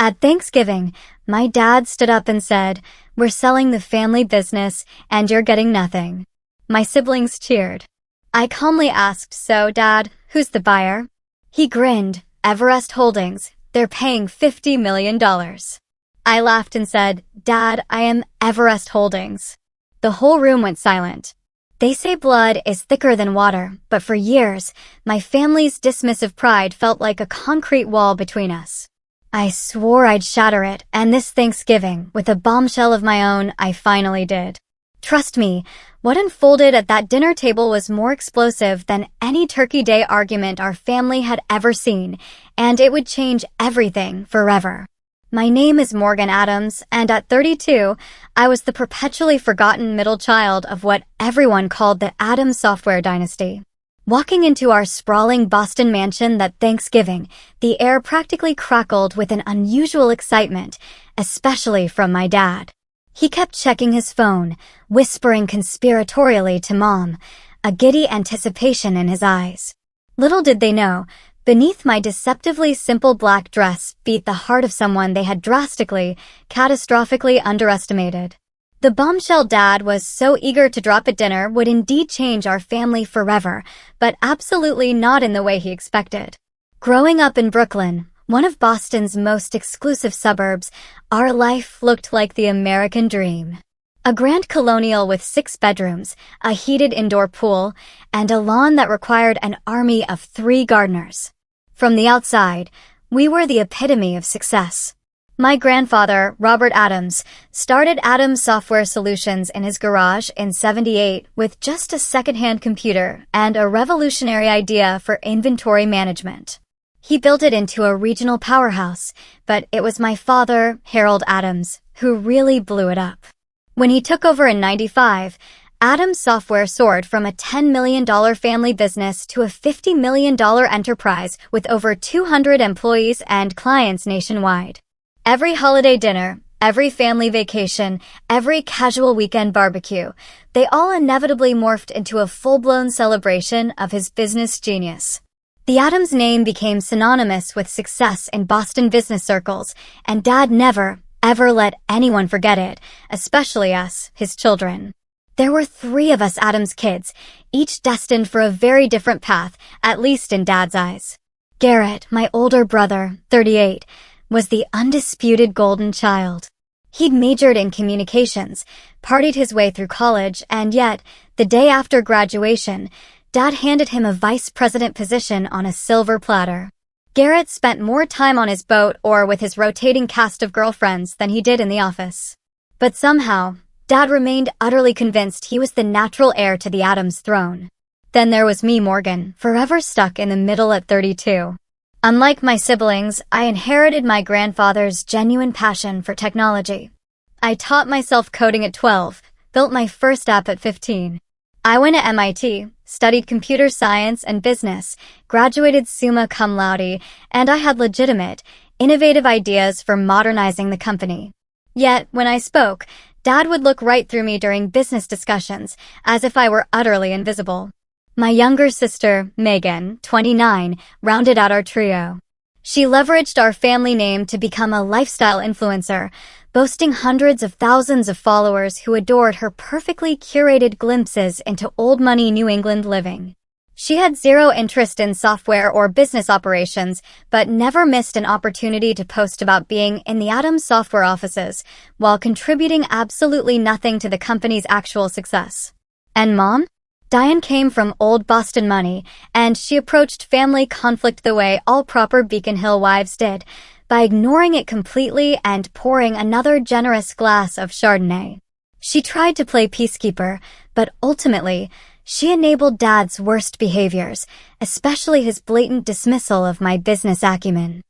At Thanksgiving, my dad stood up and said, "We're selling the family business and you're getting nothing." My siblings cheered. I calmly asked, "So, Dad, who's the buyer?" He grinned, "Everest Holdings. They're paying $50 million. I laughed and said, "Dad, I am Everest Holdings." The whole room went silent. They say blood is thicker than water, but for years, my family's dismissive pride felt like a concrete wall between us. I swore I'd shatter it, and this Thanksgiving, with a bombshell of my own, I finally did. Trust me, what unfolded at that dinner table was more explosive than any Turkey Day argument our family had ever seen, and it would change everything forever. My name is Morgan Adams, and at 32, I was the perpetually forgotten middle child of what everyone called the Adams software dynasty. Walking into our sprawling Boston mansion that Thanksgiving, the air practically crackled with an unusual excitement, especially from my dad. He kept checking his phone, whispering conspiratorially to Mom, a giddy anticipation in his eyes. Little did they know, beneath my deceptively simple black dress beat the heart of someone they had drastically, catastrophically underestimated. The bombshell Dad was so eager to drop at dinner would indeed change our family forever, but absolutely not in the way he expected. Growing up in Brooklyn, one of Boston's most exclusive suburbs, our life looked like the American dream. A grand colonial with 6 bedrooms, a heated indoor pool, and a lawn that required an army of 3 gardeners. From the outside, we were the epitome of success. My grandfather, Robert Adams, started Adams Software Solutions in his garage in '78 with just a second-hand computer and a revolutionary idea for inventory management. He built it into a regional powerhouse, but it was my father, Harold Adams, who really blew it up. When he took over in '95, Adams Software soared from a $10 million family business to a $50 million enterprise with over 200 employees and clients nationwide. Every holiday dinner, every family vacation, every casual weekend barbecue, they all inevitably morphed into a full-blown celebration of his business genius. The Adams name became synonymous with success in Boston business circles, and Dad never, ever let anyone forget it, especially us, his children. There were 3 of us Adams kids, each destined for a very different path, at least in Dad's eyes. Garrett, my older brother, 38, was the undisputed golden child. He'd majored in communications, partied his way through college, and yet, the day after graduation, Dad handed him a vice president position on a silver platter. Garrett spent more time on his boat or with his rotating cast of girlfriends than he did in the office. But somehow, Dad remained utterly convinced he was the natural heir to the Adams throne. Then there was me, Morgan, forever stuck in the middle at 32. Unlike my siblings, I inherited my grandfather's genuine passion for technology. I taught myself coding at 12, built my first app at 15. I went to MIT, studied computer science and business, graduated summa cum laude, and I had legitimate, innovative ideas for modernizing the company. Yet, when I spoke, Dad would look right through me during business discussions, as if I were utterly invisible. My younger sister, Megan, 29, rounded out our trio. She leveraged our family name to become a lifestyle influencer, boasting hundreds of thousands of followers who adored her perfectly curated glimpses into old money New England living. She had zero interest in software or business operations, but never missed an opportunity to post about being in the Adams software offices, while contributing absolutely nothing to the company's actual success. And Mom? Diane came from old Boston money, and she approached family conflict the way all proper Beacon Hill wives did, by ignoring it completely and pouring another generous glass of Chardonnay. She tried to play peacekeeper, but ultimately, she enabled Dad's worst behaviors, especially his blatant dismissal of my business acumen.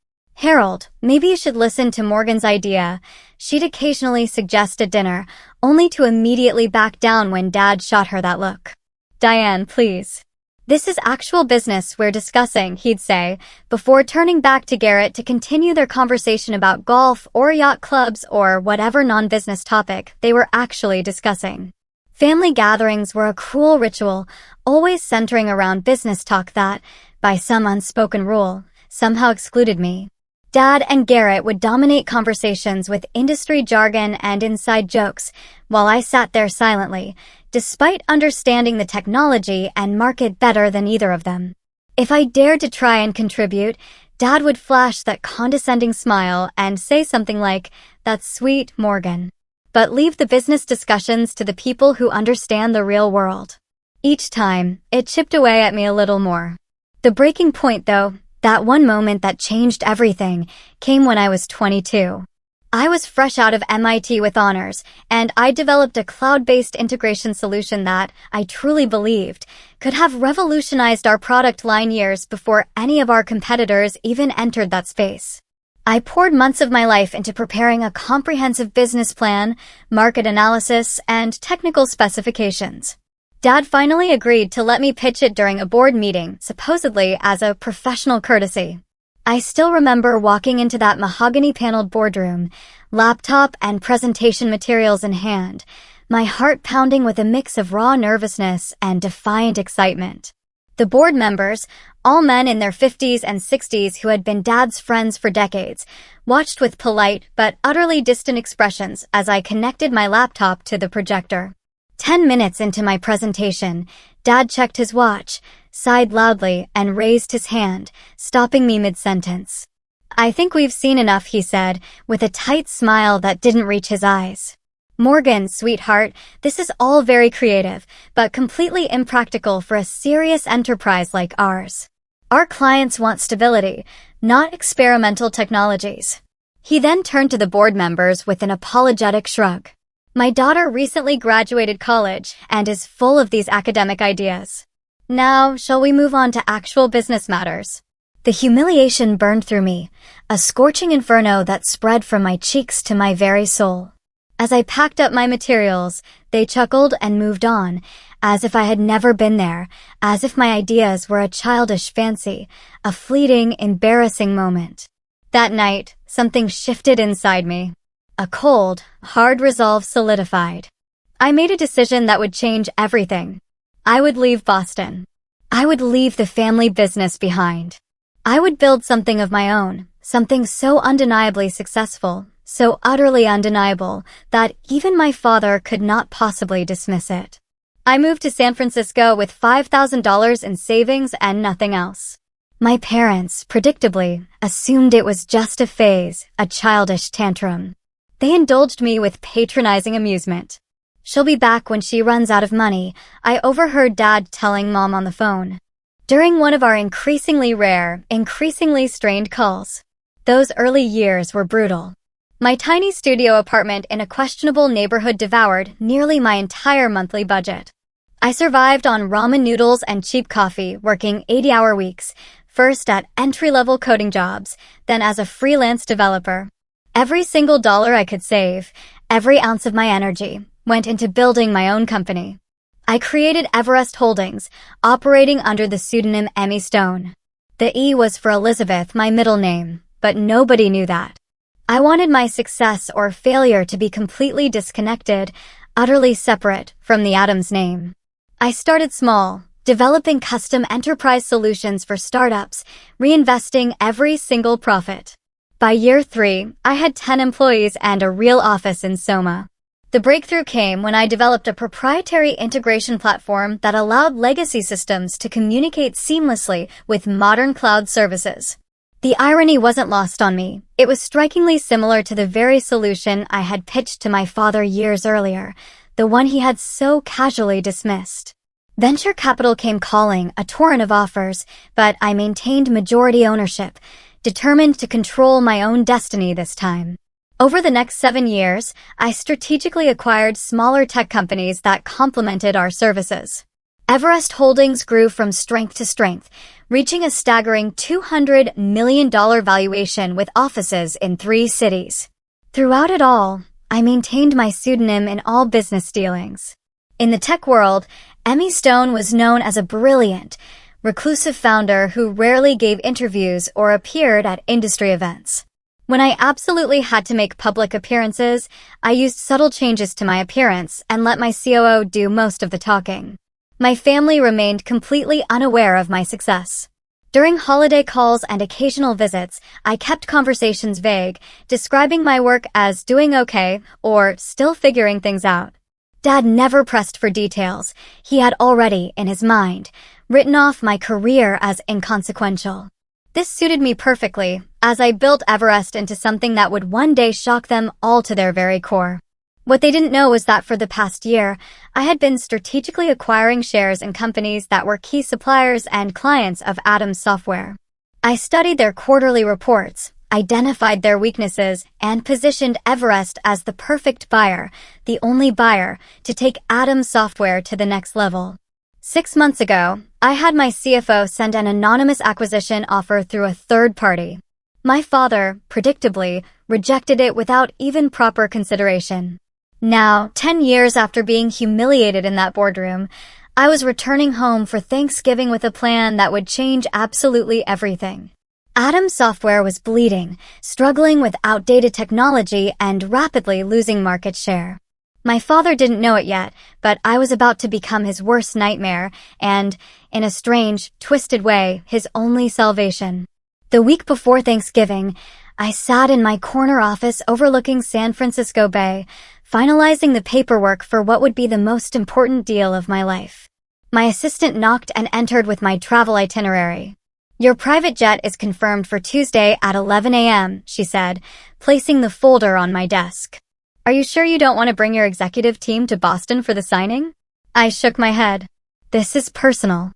"Harold, maybe you should listen to Morgan's idea," she'd occasionally suggest at dinner, only to immediately back down when Dad shot her that look. "Diane, please. This is actual business we're discussing," he'd say, before turning back to Garrett to continue their conversation about golf or yacht clubs or whatever non-business topic they were actually discussing. Family gatherings were a cruel ritual, always centering around business talk that, by some unspoken rule, somehow excluded me. Dad and Garrett would dominate conversations with industry jargon and inside jokes, while I sat there silently, despite understanding the technology and market better than either of them. If I dared to try and contribute, Dad would flash that condescending smile and say something like, "That's sweet, Morgan." But leave the business discussions to the people who understand the real world. Each time, it chipped away at me a little more. The breaking point, though, that one moment that changed everything, came when I was 22. I was fresh out of MIT with honors, and I developed a cloud-based integration solution that, I truly believed, could have revolutionized our product line years before any of our competitors even entered that space. I poured months of my life into preparing a comprehensive business plan, market analysis, and technical specifications. Dad finally agreed to let me pitch it during a board meeting, supposedly as a professional courtesy. I still remember walking into that mahogany-paneled boardroom, laptop and presentation materials in hand, my heart pounding with a mix of raw nervousness and defiant excitement. The board members, all men in their 50s and 60s who had been Dad's friends for decades, watched with polite but utterly distant expressions as I connected my laptop to the projector. 10 minutes into my presentation, Dad checked his watch, sighed loudly, and raised his hand, stopping me mid-sentence. "I think we've seen enough," he said, with a tight smile that didn't reach his eyes. "Morgan, sweetheart, this is all very creative, but completely impractical for a serious enterprise like ours. Our clients want stability, not experimental technologies." He then turned to the board members with an apologetic shrug. "My daughter recently graduated college and is full of these academic ideas. Now, shall we move on to actual business matters?" The humiliation burned through me, a scorching inferno that spread from my cheeks to my very soul. As I packed up my materials, they chuckled and moved on, as if I had never been there, as if my ideas were a childish fancy, a fleeting, embarrassing moment. That night, something shifted inside me. A cold, hard resolve solidified. I made a decision that would change everything. I would leave Boston. I would leave the family business behind. I would build something of my own, something so undeniably successful, so utterly undeniable, that even my father could not possibly dismiss it. I moved to San Francisco with $5,000 in savings and nothing else. My parents, predictably, assumed it was just a phase, a childish tantrum. They indulged me with patronizing amusement. "She'll be back when she runs out of money," I overheard Dad telling Mom on the phone. During one of our increasingly rare, increasingly strained calls. Those early years were brutal. My tiny studio apartment in a questionable neighborhood devoured nearly my entire monthly budget. I survived on ramen noodles and cheap coffee, working 80-hour weeks, first at entry-level coding jobs, then as a freelance developer. Every single dollar I could save, every ounce of my energy, went into building my own company. I created Everest Holdings, operating under the pseudonym Emmy Stone. The E was for Elizabeth, my middle name, but nobody knew that. I wanted my success or failure to be completely disconnected, utterly separate from the Adams name. I started small, developing custom enterprise solutions for startups, reinvesting every single profit. By year 3, I had 10 employees and a real office in Soma. The breakthrough came when I developed a proprietary integration platform that allowed legacy systems to communicate seamlessly with modern cloud services. The irony wasn't lost on me. It was strikingly similar to the very solution I had pitched to my father years earlier, the one he had so casually dismissed. Venture capital came calling, a torrent of offers, but I maintained majority ownership, determined to control my own destiny this time. Over the next 7 years, I strategically acquired smaller tech companies that complemented our services. Everest Holdings grew from strength to strength, reaching a staggering $200 million valuation with offices in 3 cities. Throughout it all, I maintained my pseudonym in all business dealings. In the tech world, Emmy Stone was known as a brilliant, reclusive founder who rarely gave interviews or appeared at industry events. When I absolutely had to make public appearances, I used subtle changes to my appearance and let my COO do most of the talking. My family remained completely unaware of my success. During holiday calls and occasional visits, I kept conversations vague, describing my work as doing okay or still figuring things out. Dad never pressed for details. He had already, in his mind, written off my career as inconsequential. This suited me perfectly, as I built Everest into something that would one day shock them all to their very core. What they didn't know was that for the past year, I had been strategically acquiring shares in companies that were key suppliers and clients of Adam's software. I studied their quarterly reports, identified their weaknesses, and positioned Everest as the perfect buyer, the only buyer, to take Adam's software to the next level. 6 months ago, I had my CFO send an anonymous acquisition offer through a third party. My father, predictably, rejected it without even proper consideration. Now, 10 years after being humiliated in that boardroom, I was returning home for Thanksgiving with a plan that would change absolutely everything. Adam's software was bleeding, struggling with outdated technology and rapidly losing market share. My father didn't know it yet, but I was about to become his worst nightmare and, in a strange, twisted way, his only salvation. The week before Thanksgiving, I sat in my corner office overlooking San Francisco Bay, finalizing the paperwork for what would be the most important deal of my life. My assistant knocked and entered with my travel itinerary. "Your private jet is confirmed for Tuesday at 11 a.m., she said, placing the folder on my desk. "Are you sure you don't want to bring your executive team to Boston for the signing?" I shook my head. "This is personal.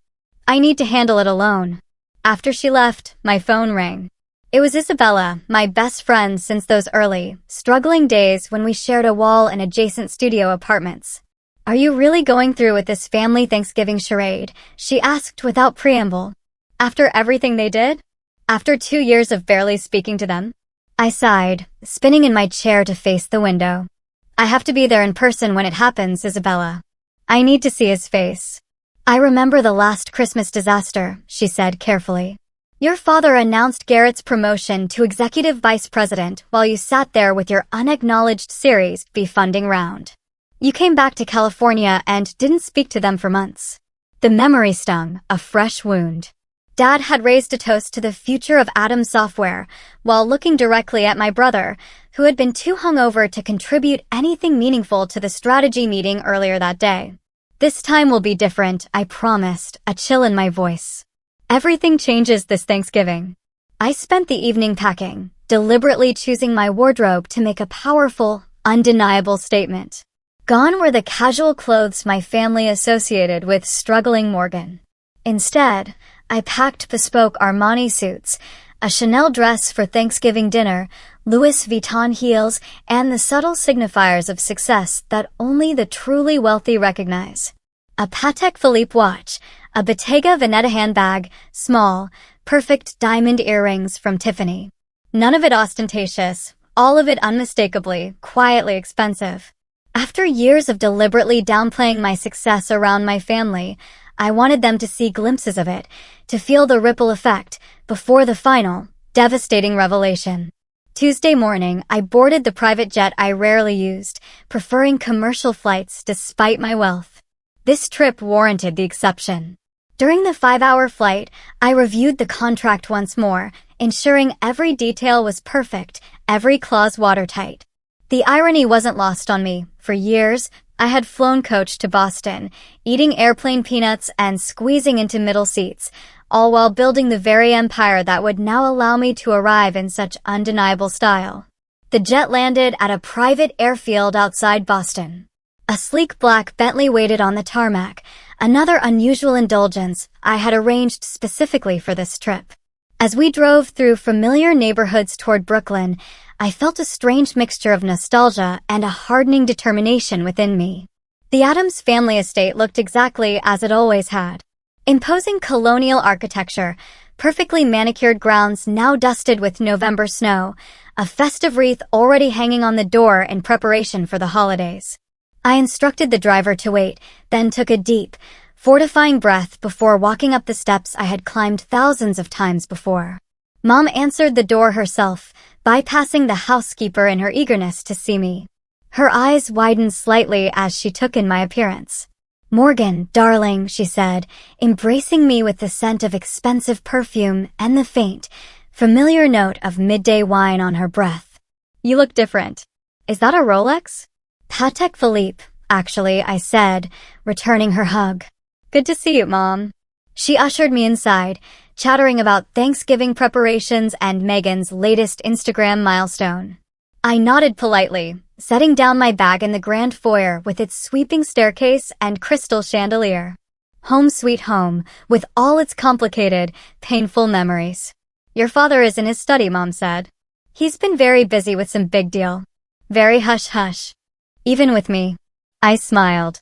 I need to handle it alone." After she left, my phone rang. It was Isabella, my best friend since those early, struggling days when we shared a wall in adjacent studio apartments. "Are you really going through with this family Thanksgiving charade?" she asked without preamble. "After everything they did? After 2 years of barely speaking to them?" I sighed, spinning in my chair to face the window. "I have to be there in person when it happens, Isabella. I need to see his face." "I remember the last Christmas disaster," she said carefully. "Your father announced Garrett's promotion to executive vice president while you sat there with your unacknowledged Series B funding round. You came back to California and didn't speak to them for months." The memory stung, a fresh wound. Dad had raised a toast to the future of Adam's software while looking directly at my brother, who had been too hungover to contribute anything meaningful to the strategy meeting earlier that day. "This time will be different," I promised, a chill in my voice. "Everything changes this Thanksgiving." I spent the evening packing, deliberately choosing my wardrobe to make a powerful, undeniable statement. Gone were the casual clothes my family associated with struggling Morgan. Instead, I packed bespoke Armani suits, a Chanel dress for Thanksgiving dinner, Louis Vuitton heels, and the subtle signifiers of success that only the truly wealthy recognize. A Patek Philippe watch, a Bottega Veneta handbag, small, perfect diamond earrings from Tiffany. None of it ostentatious, all of it unmistakably, quietly expensive. After years of deliberately downplaying my success around my family, I wanted them to see glimpses of it, to feel the ripple effect, before the final, devastating revelation. Tuesday morning, I boarded the private jet I rarely used, preferring commercial flights despite my wealth. This trip warranted the exception. During the 5-hour flight, I reviewed the contract once more, ensuring every detail was perfect, every clause watertight. The irony wasn't lost on me. For years, I had flown coach to Boston, eating airplane peanuts and squeezing into middle seats, all while building the very empire that would now allow me to arrive in such undeniable style. The jet landed at a private airfield outside Boston. A sleek black Bentley waited on the tarmac, another unusual indulgence I had arranged specifically for this trip. As we drove through familiar neighborhoods toward Brooklyn, I felt a strange mixture of nostalgia and a hardening determination within me. The Adams family estate looked exactly as it always had. Imposing colonial architecture, perfectly manicured grounds now dusted with November snow, a festive wreath already hanging on the door in preparation for the holidays. I instructed the driver to wait, then took a deep, fortifying breath before walking up the steps I had climbed thousands of times before. Mom answered the door herself, bypassing the housekeeper in her eagerness to see me. Her eyes widened slightly as she took in my appearance. "Morgan, darling," she said, embracing me with the scent of expensive perfume and the faint, familiar note of midday wine on her breath. "You look different. Is that a Rolex?" "Patek Philippe, actually," I said, returning her hug. "Good to see you, Mom." She ushered me inside, chattering about Thanksgiving preparations and Megan's latest Instagram milestone. I nodded politely, setting down my bag in the grand foyer with its sweeping staircase and crystal chandelier. Home sweet home, with all its complicated, painful memories. "Your father is in his study," Mom said. "He's been very busy with some big deal. Very hush-hush. Even with me." I smiled.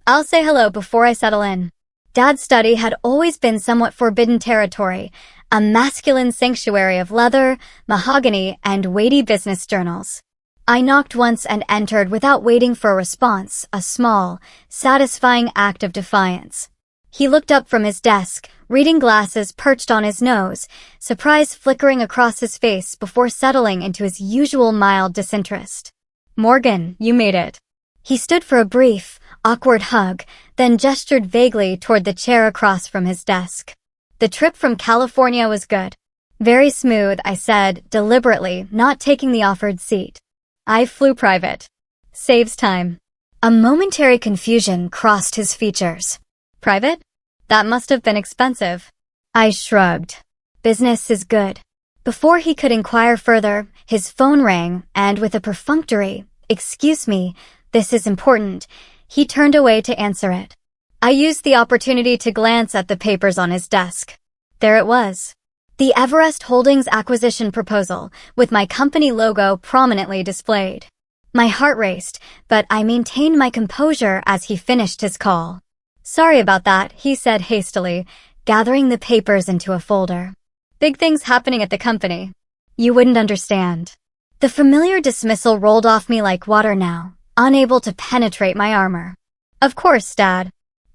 "I'll say hello before I settle in." Dad's study had always been somewhat forbidden territory, a masculine sanctuary of leather, mahogany, and weighty business journals. I knocked once and entered without waiting for a response, a small, satisfying act of defiance. He looked up from his desk, reading glasses perched on his nose, surprise flickering across his face before settling into his usual mild disinterest. "Morgan, you made it." He stood for a brief, awkward hug, then gestured vaguely toward the chair across from his desk. "The trip from California was good." "Very smooth," I said, deliberately, not taking the offered seat. "I flew private. Saves time." A momentary confusion crossed his features. "Private? That must have been expensive." I shrugged. "Business is good." Before he could inquire further, his phone rang, and with a perfunctory, "Excuse me, this is important," he turned away to answer it. I used the opportunity to glance at the papers on his desk. There it was. The Everest Holdings acquisition proposal, with my company logo prominently displayed. My heart raced, but I maintained my composure as he finished his call. "Sorry about that," he said hastily, gathering the papers into a folder. "Big things happening at the company. You wouldn't understand." The familiar dismissal rolled off me like water now, unable to penetrate my armor. "Of course, Dad.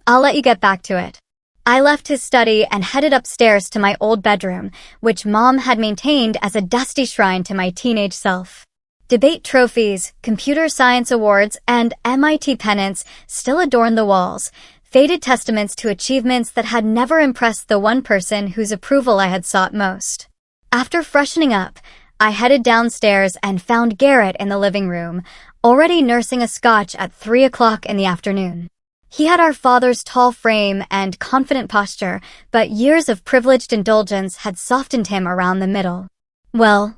I'll let you get back to it." I left his study and headed upstairs to my old bedroom, which Mom had maintained as a dusty shrine to my teenage self. Debate trophies, computer science awards, and MIT pennants still adorned the walls, faded testaments to achievements that had never impressed the one person whose approval I had sought most. After freshening up, I headed downstairs and found Garrett in the living room, already nursing a scotch at 3 o'clock in the afternoon. He had our father's tall frame and confident posture, but years of privileged indulgence had softened him around the middle. Well,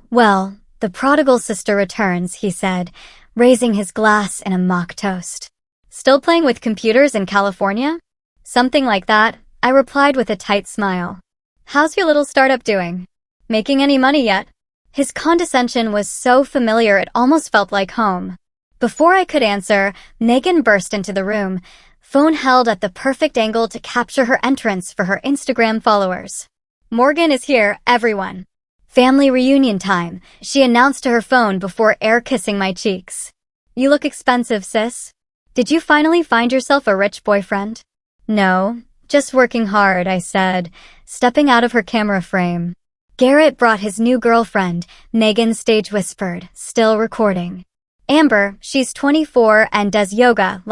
the prodigal sister returns," he said, raising his glass in a mock toast. "Still playing with computers in California?" "Something like that," I replied with a tight smile. "How's your little startup doing? Making any money yet?" His condescension was so familiar it almost felt like home. Before I could answer, Megan burst into the room, phone held at the perfect angle to capture her entrance for her Instagram followers. "Morgan is here, everyone." "Family reunion time," she announced to her phone before air-kissing my cheeks. "You look expensive, sis. Did you finally find yourself a rich boyfriend?" "No, just working hard," I said, stepping out of her camera frame. Garrett brought his new girlfriend, Megan stage whispered, still recording. "Amber, she's 24 and does yoga,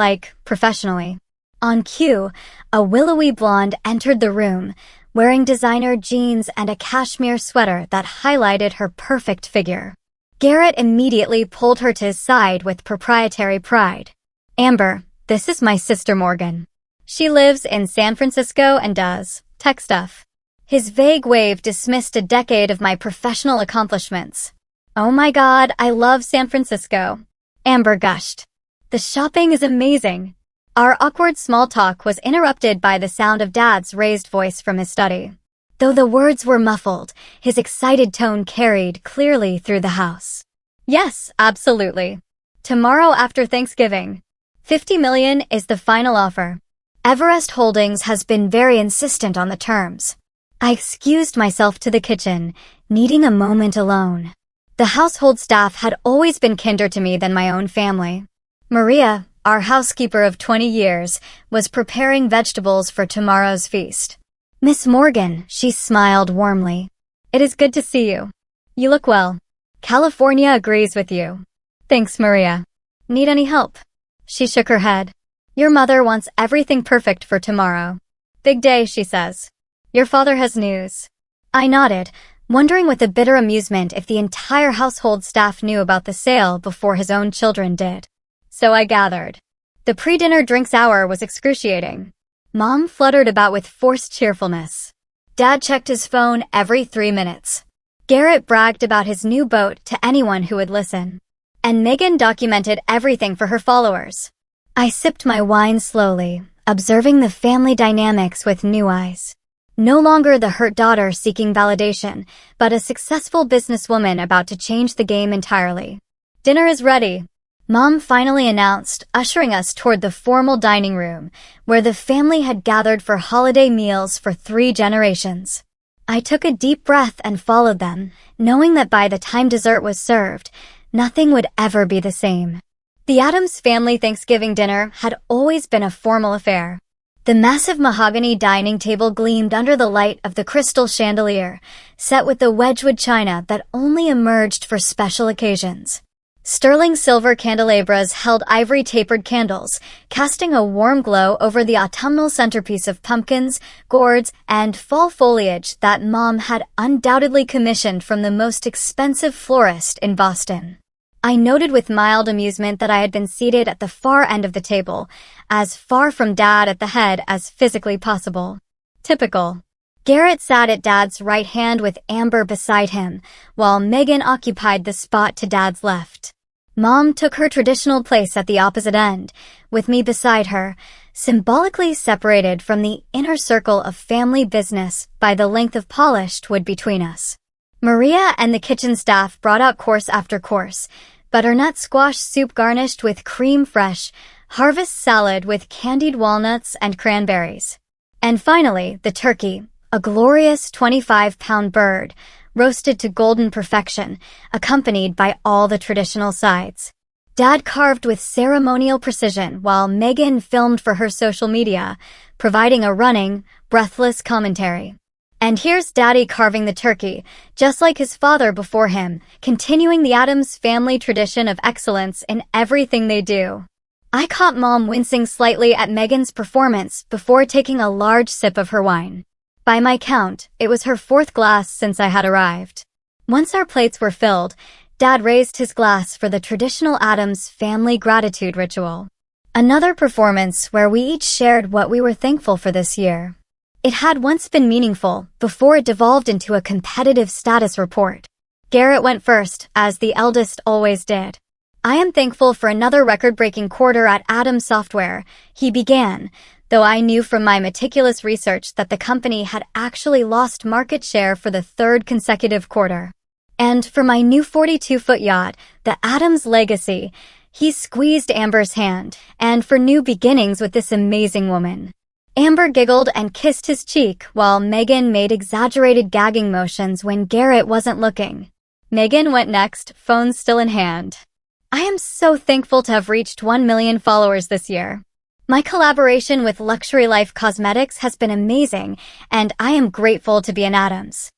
professionally." On cue, a willowy blonde entered the room, wearing designer jeans and a cashmere sweater that highlighted her perfect figure. Garrett immediately pulled her to his side with proprietary pride. "Amber, this is my sister Morgan. She lives in San Francisco and does tech stuff." His vague wave dismissed a decade of my professional accomplishments. "Oh my God, I love San Francisco," Amber gushed. "The shopping is amazing." Our awkward small talk was interrupted by the sound of Dad's raised voice from his study. Though the words were muffled, his excited tone carried clearly through the house. "Yes, absolutely. Tomorrow after Thanksgiving. 50 million is the final offer. Everest Holdings has been very insistent on the terms." I excused myself to the kitchen, needing a moment alone. The household staff had always been kinder to me than my own family. Maria, our housekeeper of 20 years, was preparing vegetables for tomorrow's feast. "Miss Morgan," she smiled warmly. "It is good to see you. You look well. California agrees with you." "Thanks, Maria. Need any help?" She shook her head. Your mother wants everything perfect for tomorrow. Big day, she says. Your father has news. I nodded, wondering with a bitter amusement if the entire household staff knew about the sale before his own children did. So I gathered. The pre-dinner drinks hour was excruciating. Mom fluttered about with forced cheerfulness. Dad checked his phone every 3 minutes. Garrett bragged about his new boat to anyone who would listen. And Megan documented everything for her followers. I sipped my wine slowly, observing the family dynamics with new eyes. No longer the hurt daughter seeking validation, but a successful businesswoman about to change the game entirely. Dinner is ready, Mom finally announced, ushering us toward the formal dining room, where the family had gathered for holiday meals for 3 generations. I took a deep breath and followed them, knowing that by the time dessert was served, nothing would ever be the same. The Addams family Thanksgiving dinner had always been a formal affair. The massive mahogany dining table gleamed under the light of the crystal chandelier, set with the Wedgwood china that only emerged for special occasions. Sterling silver candelabras held ivory tapered candles, casting a warm glow over the autumnal centerpiece of pumpkins, gourds, and fall foliage that Mom had undoubtedly commissioned from the most expensive florist in Boston. I noted with mild amusement that I had been seated at the far end of the table, as far from Dad at the head as physically possible. Typical. Garrett sat at Dad's right hand with Amber beside him, while Megan occupied the spot to Dad's left. Mom took her traditional place at the opposite end, with me beside her, symbolically separated from the inner circle of family business by the length of polished wood between us. Maria and the kitchen staff brought out course after course: butternut squash soup garnished with cream fraiche, harvest salad with candied walnuts and cranberries. And finally, the turkey, a glorious 25-pound bird, roasted to golden perfection, accompanied by all the traditional sides. Dad carved with ceremonial precision while Megan filmed for her social media, providing a running, breathless commentary. And here's Daddy carving the turkey, just like his father before him, continuing the Addams family tradition of excellence in everything they do. I caught Mom wincing slightly at Megan's performance before taking a large sip of her wine. By my count, it was her 4th glass since I had arrived. Once our plates were filled, Dad raised his glass for the traditional Addams family gratitude ritual. Another performance where we each shared what we were thankful for this year. It had once been meaningful before it devolved into a competitive status report. Garrett went first, as the eldest always did. I am thankful for another record-breaking quarter at Addams Software, he began, though I knew from my meticulous research that the company had actually lost market share for the 3rd consecutive quarter. And for my new 42-foot yacht, the Addams Legacy, he squeezed Amber's hand, and for new beginnings with this amazing woman. Amber giggled and kissed his cheek while Megan made exaggerated gagging motions when Garrett wasn't looking. Megan went next, phone still in hand. I am so thankful to have reached 1 million followers this year. My collaboration with Luxury Life Cosmetics has been amazing, and I am grateful to be an Addams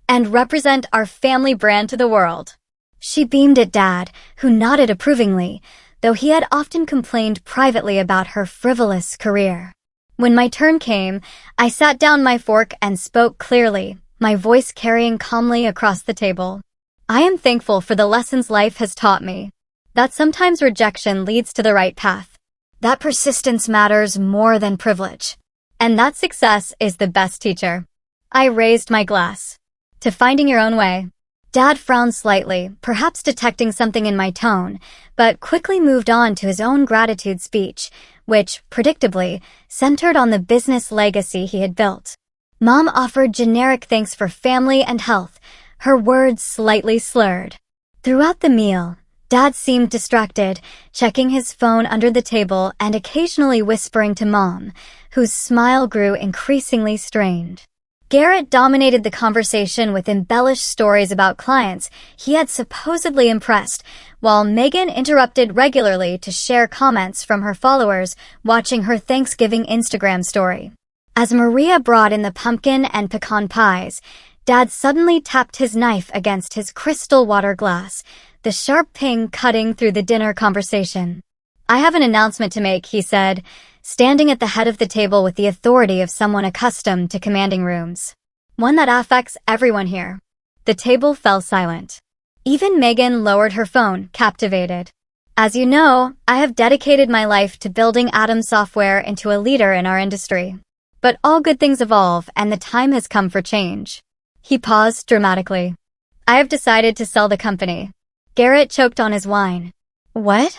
and represent our family brand to the world. She beamed at Dad, who nodded approvingly, though he had often complained privately about her frivolous career. When my turn came, I sat down my fork and spoke clearly, my voice carrying calmly across the table. I am thankful for the lessons life has taught me. That sometimes rejection leads to the right path. That persistence matters more than privilege. And that success is the best teacher. I raised my glass. To finding your own way. Dad frowned slightly, perhaps detecting something in my tone, but quickly moved on to his own gratitude speech, which, predictably, centered on the business legacy he had built. Mom offered generic thanks for family and health, her words slightly slurred. Throughout the meal, Dad seemed distracted, checking his phone under the table and occasionally whispering to Mom, whose smile grew increasingly strained. Garrett dominated the conversation with embellished stories about clients he had supposedly impressed, while Megan interrupted regularly to share comments from her followers watching her Thanksgiving Instagram story. As Maria brought in the pumpkin and pecan pies, Dad suddenly tapped his knife against his crystal water glass, the sharp ping cutting through the dinner conversation. I have an announcement to make, he said, standing at the head of the table with the authority of someone accustomed to commanding rooms. One that affects everyone here. The table fell silent. Even Megan lowered her phone, captivated. As you know, I have dedicated my life to building Atom Software into a leader in our industry. But all good things evolve, and the time has come for change. He paused dramatically. I have decided to sell the company. Garrett choked on his wine. What?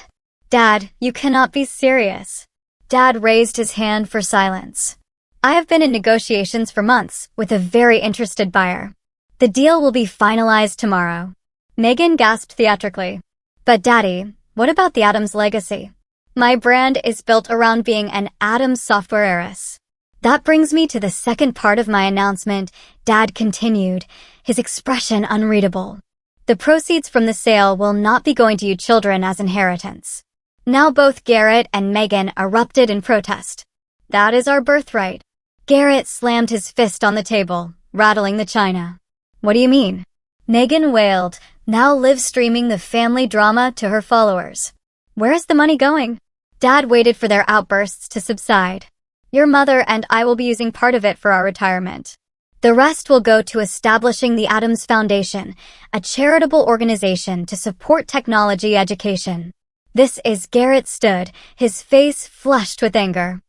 Dad, you cannot be serious. Dad raised his hand for silence. I have been in negotiations for months with a very interested buyer. The deal will be finalized tomorrow. Megan gasped theatrically. But Daddy, what about the Atom's legacy? My brand is built around being an Atom Software heiress. That brings me to the second part of my announcement, Dad continued, his expression unreadable. The proceeds from the sale will not be going to you children as inheritance. Now both Garrett and Megan erupted in protest. That is our birthright. Garrett slammed his fist on the table, rattling the china. What do you mean? Megan wailed, now live streaming the family drama to her followers. Where is the money going? Dad waited for their outbursts to subside. Your mother and I will be using part of it for our retirement. The rest will go to establishing the Atoms Foundation, a charitable organization to support technology education. This is Garrett stood, his face flushed with anger.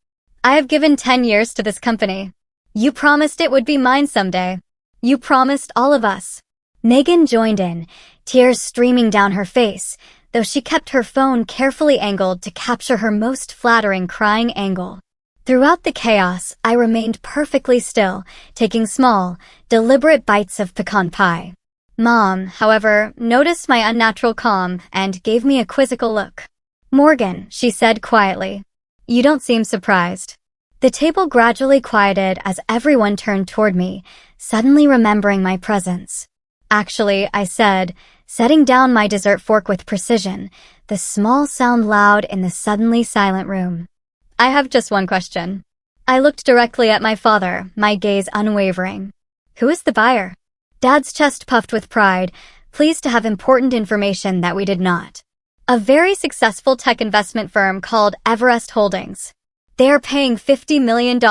I have given 10 years to this company. You promised it would be mine someday. You promised all of us. Megan joined in, tears streaming down her face, though she kept her phone carefully angled to capture her most flattering crying angle. Throughout the chaos, I remained perfectly still, taking small, deliberate bites of pecan pie. Mom, however, noticed my unnatural calm and gave me a quizzical look. Morgan, she said quietly. You don't seem surprised. The table gradually quieted as everyone turned toward me, suddenly remembering my presence. Actually, I said, setting down my dessert fork with precision, the small sound loud in the suddenly silent room. I have just one question. I looked directly at my father, my gaze unwavering. Who is the buyer? Dad's chest puffed with pride, pleased to have important information that we did not. A very successful tech investment firm called Everest Holdings. They are paying $50 million,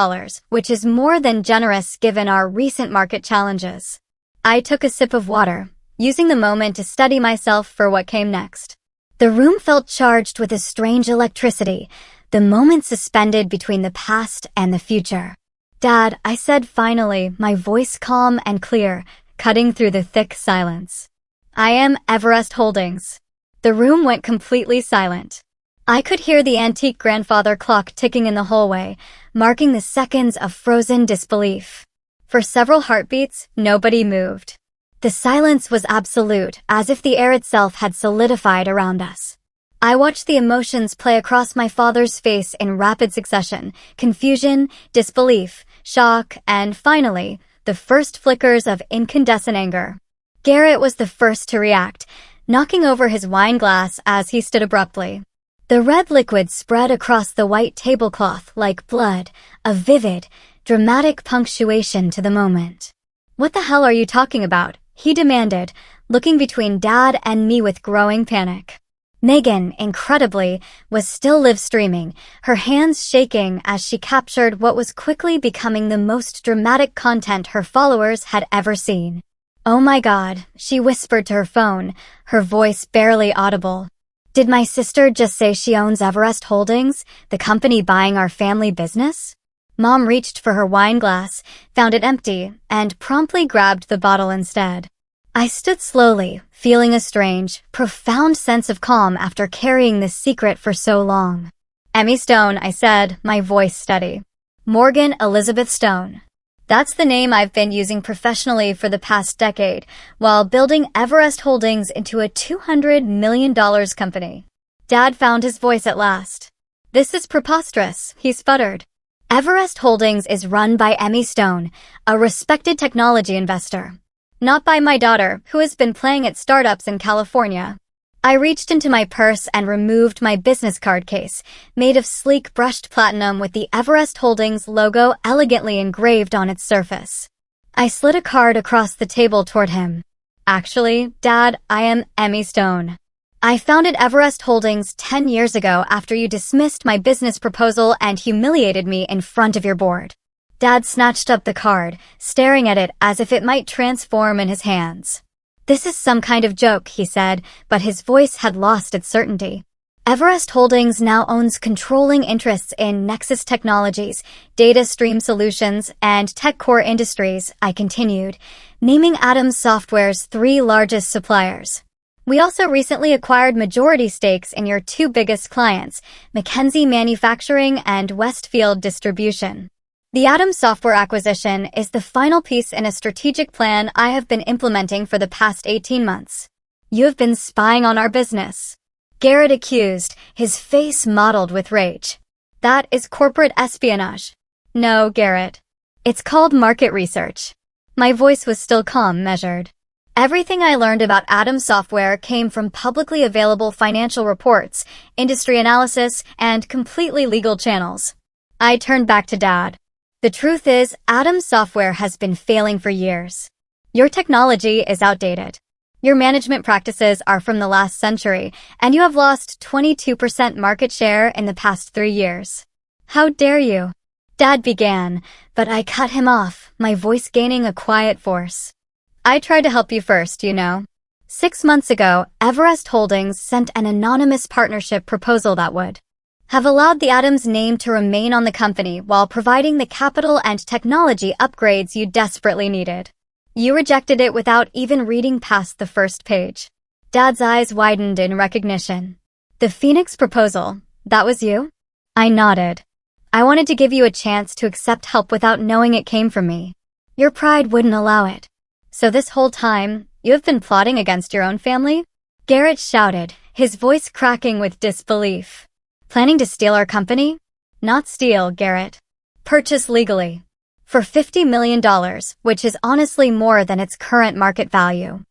which is more than generous given our recent market challenges. I took a sip of water, using the moment to steady myself for what came next. The room felt charged with a strange electricity, the moment suspended between the past and the future. Dad, I said finally, my voice calm and clear, cutting through the thick silence. I am Everest Holdings. The room went completely silent. I could hear the antique grandfather clock ticking in the hallway, marking the seconds of frozen disbelief. For several heartbeats, nobody moved. The silence was absolute, as if the air itself had solidified around us. I watched the emotions play across my father's face in rapid succession: confusion, disbelief, shock, and finally, the first flickers of incandescent anger. Garrett was the first to react, knocking over his wine glass as he stood abruptly. The red liquid spread across the white tablecloth like blood, a vivid, dramatic punctuation to the moment. What the hell are you talking about? He demanded, looking between Dad and me with growing panic. Megan, incredibly, was still live streaming, her hands shaking as she captured what was quickly becoming the most dramatic content her followers had ever seen. Oh my God, she whispered to her phone, her voice barely audible. Did my sister just say she owns Everest Holdings, the company buying our family business? Mom reached for her wine glass, found it empty, and promptly grabbed the bottle instead. I stood slowly, feeling a strange, profound sense of calm after carrying this secret for so long. Emmy Stone, I said, my voice steady. Morgan Elizabeth Stone. That's the name I've been using professionally for the past decade, while building Everest Holdings into a $200 million company. Dad found his voice at last. This is preposterous, he sputtered. Everest Holdings is run by Emmy Stone, a respected technology investor. Not by my daughter, who has been playing at startups in California. I reached into my purse and removed my business card case, made of sleek brushed platinum with the Everest Holdings logo elegantly engraved on its surface. I slid a card across the table toward him. Actually, Dad, I am Emmy Stone. I founded Everest Holdings 10 years ago after you dismissed my business proposal and humiliated me in front of your board. Dad snatched up the card, staring at it as if it might transform in his hands. This is some kind of joke, he said, but his voice had lost its certainty. Everest Holdings now owns controlling interests in Nexus Technologies, Data Stream Solutions, and TechCore Industries, I continued, naming Atom Software's 3 largest suppliers. We also recently acquired majority stakes in your 2 biggest clients, McKinsey Manufacturing and Westfield Distribution. The Atom Software acquisition is the final piece in a strategic plan I have been implementing for the past 18 months. You have been spying on our business, Garrett accused, his face mottled with rage. That is corporate espionage. No, Garrett. It's called market research. My voice was still calm, measured. Everything I learned about Atom Software came from publicly available financial reports, industry analysis, and completely legal channels. I turned back to Dad. The truth is, Atom Software has been failing for years. Your technology is outdated. Your management practices are from the last century, and you have lost 22% market share in the past 3 years. How dare you? Dad began, but I cut him off, my voice gaining a quiet force. I tried to help you first, you know. 6 months ago, Everest Holdings sent an anonymous partnership proposal that would have allowed the Atom's name to remain on the company while providing the capital and technology upgrades you desperately needed. You rejected it without even reading past the first page. Dad's eyes widened in recognition. The Phoenix proposal, that was you? I nodded. I wanted to give you a chance to accept help without knowing it came from me. Your pride wouldn't allow it. So this whole time, you have been plotting against your own family? Garrett shouted, his voice cracking with disbelief. Planning to steal our company? Not steal, Garrett. Purchase legally. For $50 million, which is honestly more than its current market value.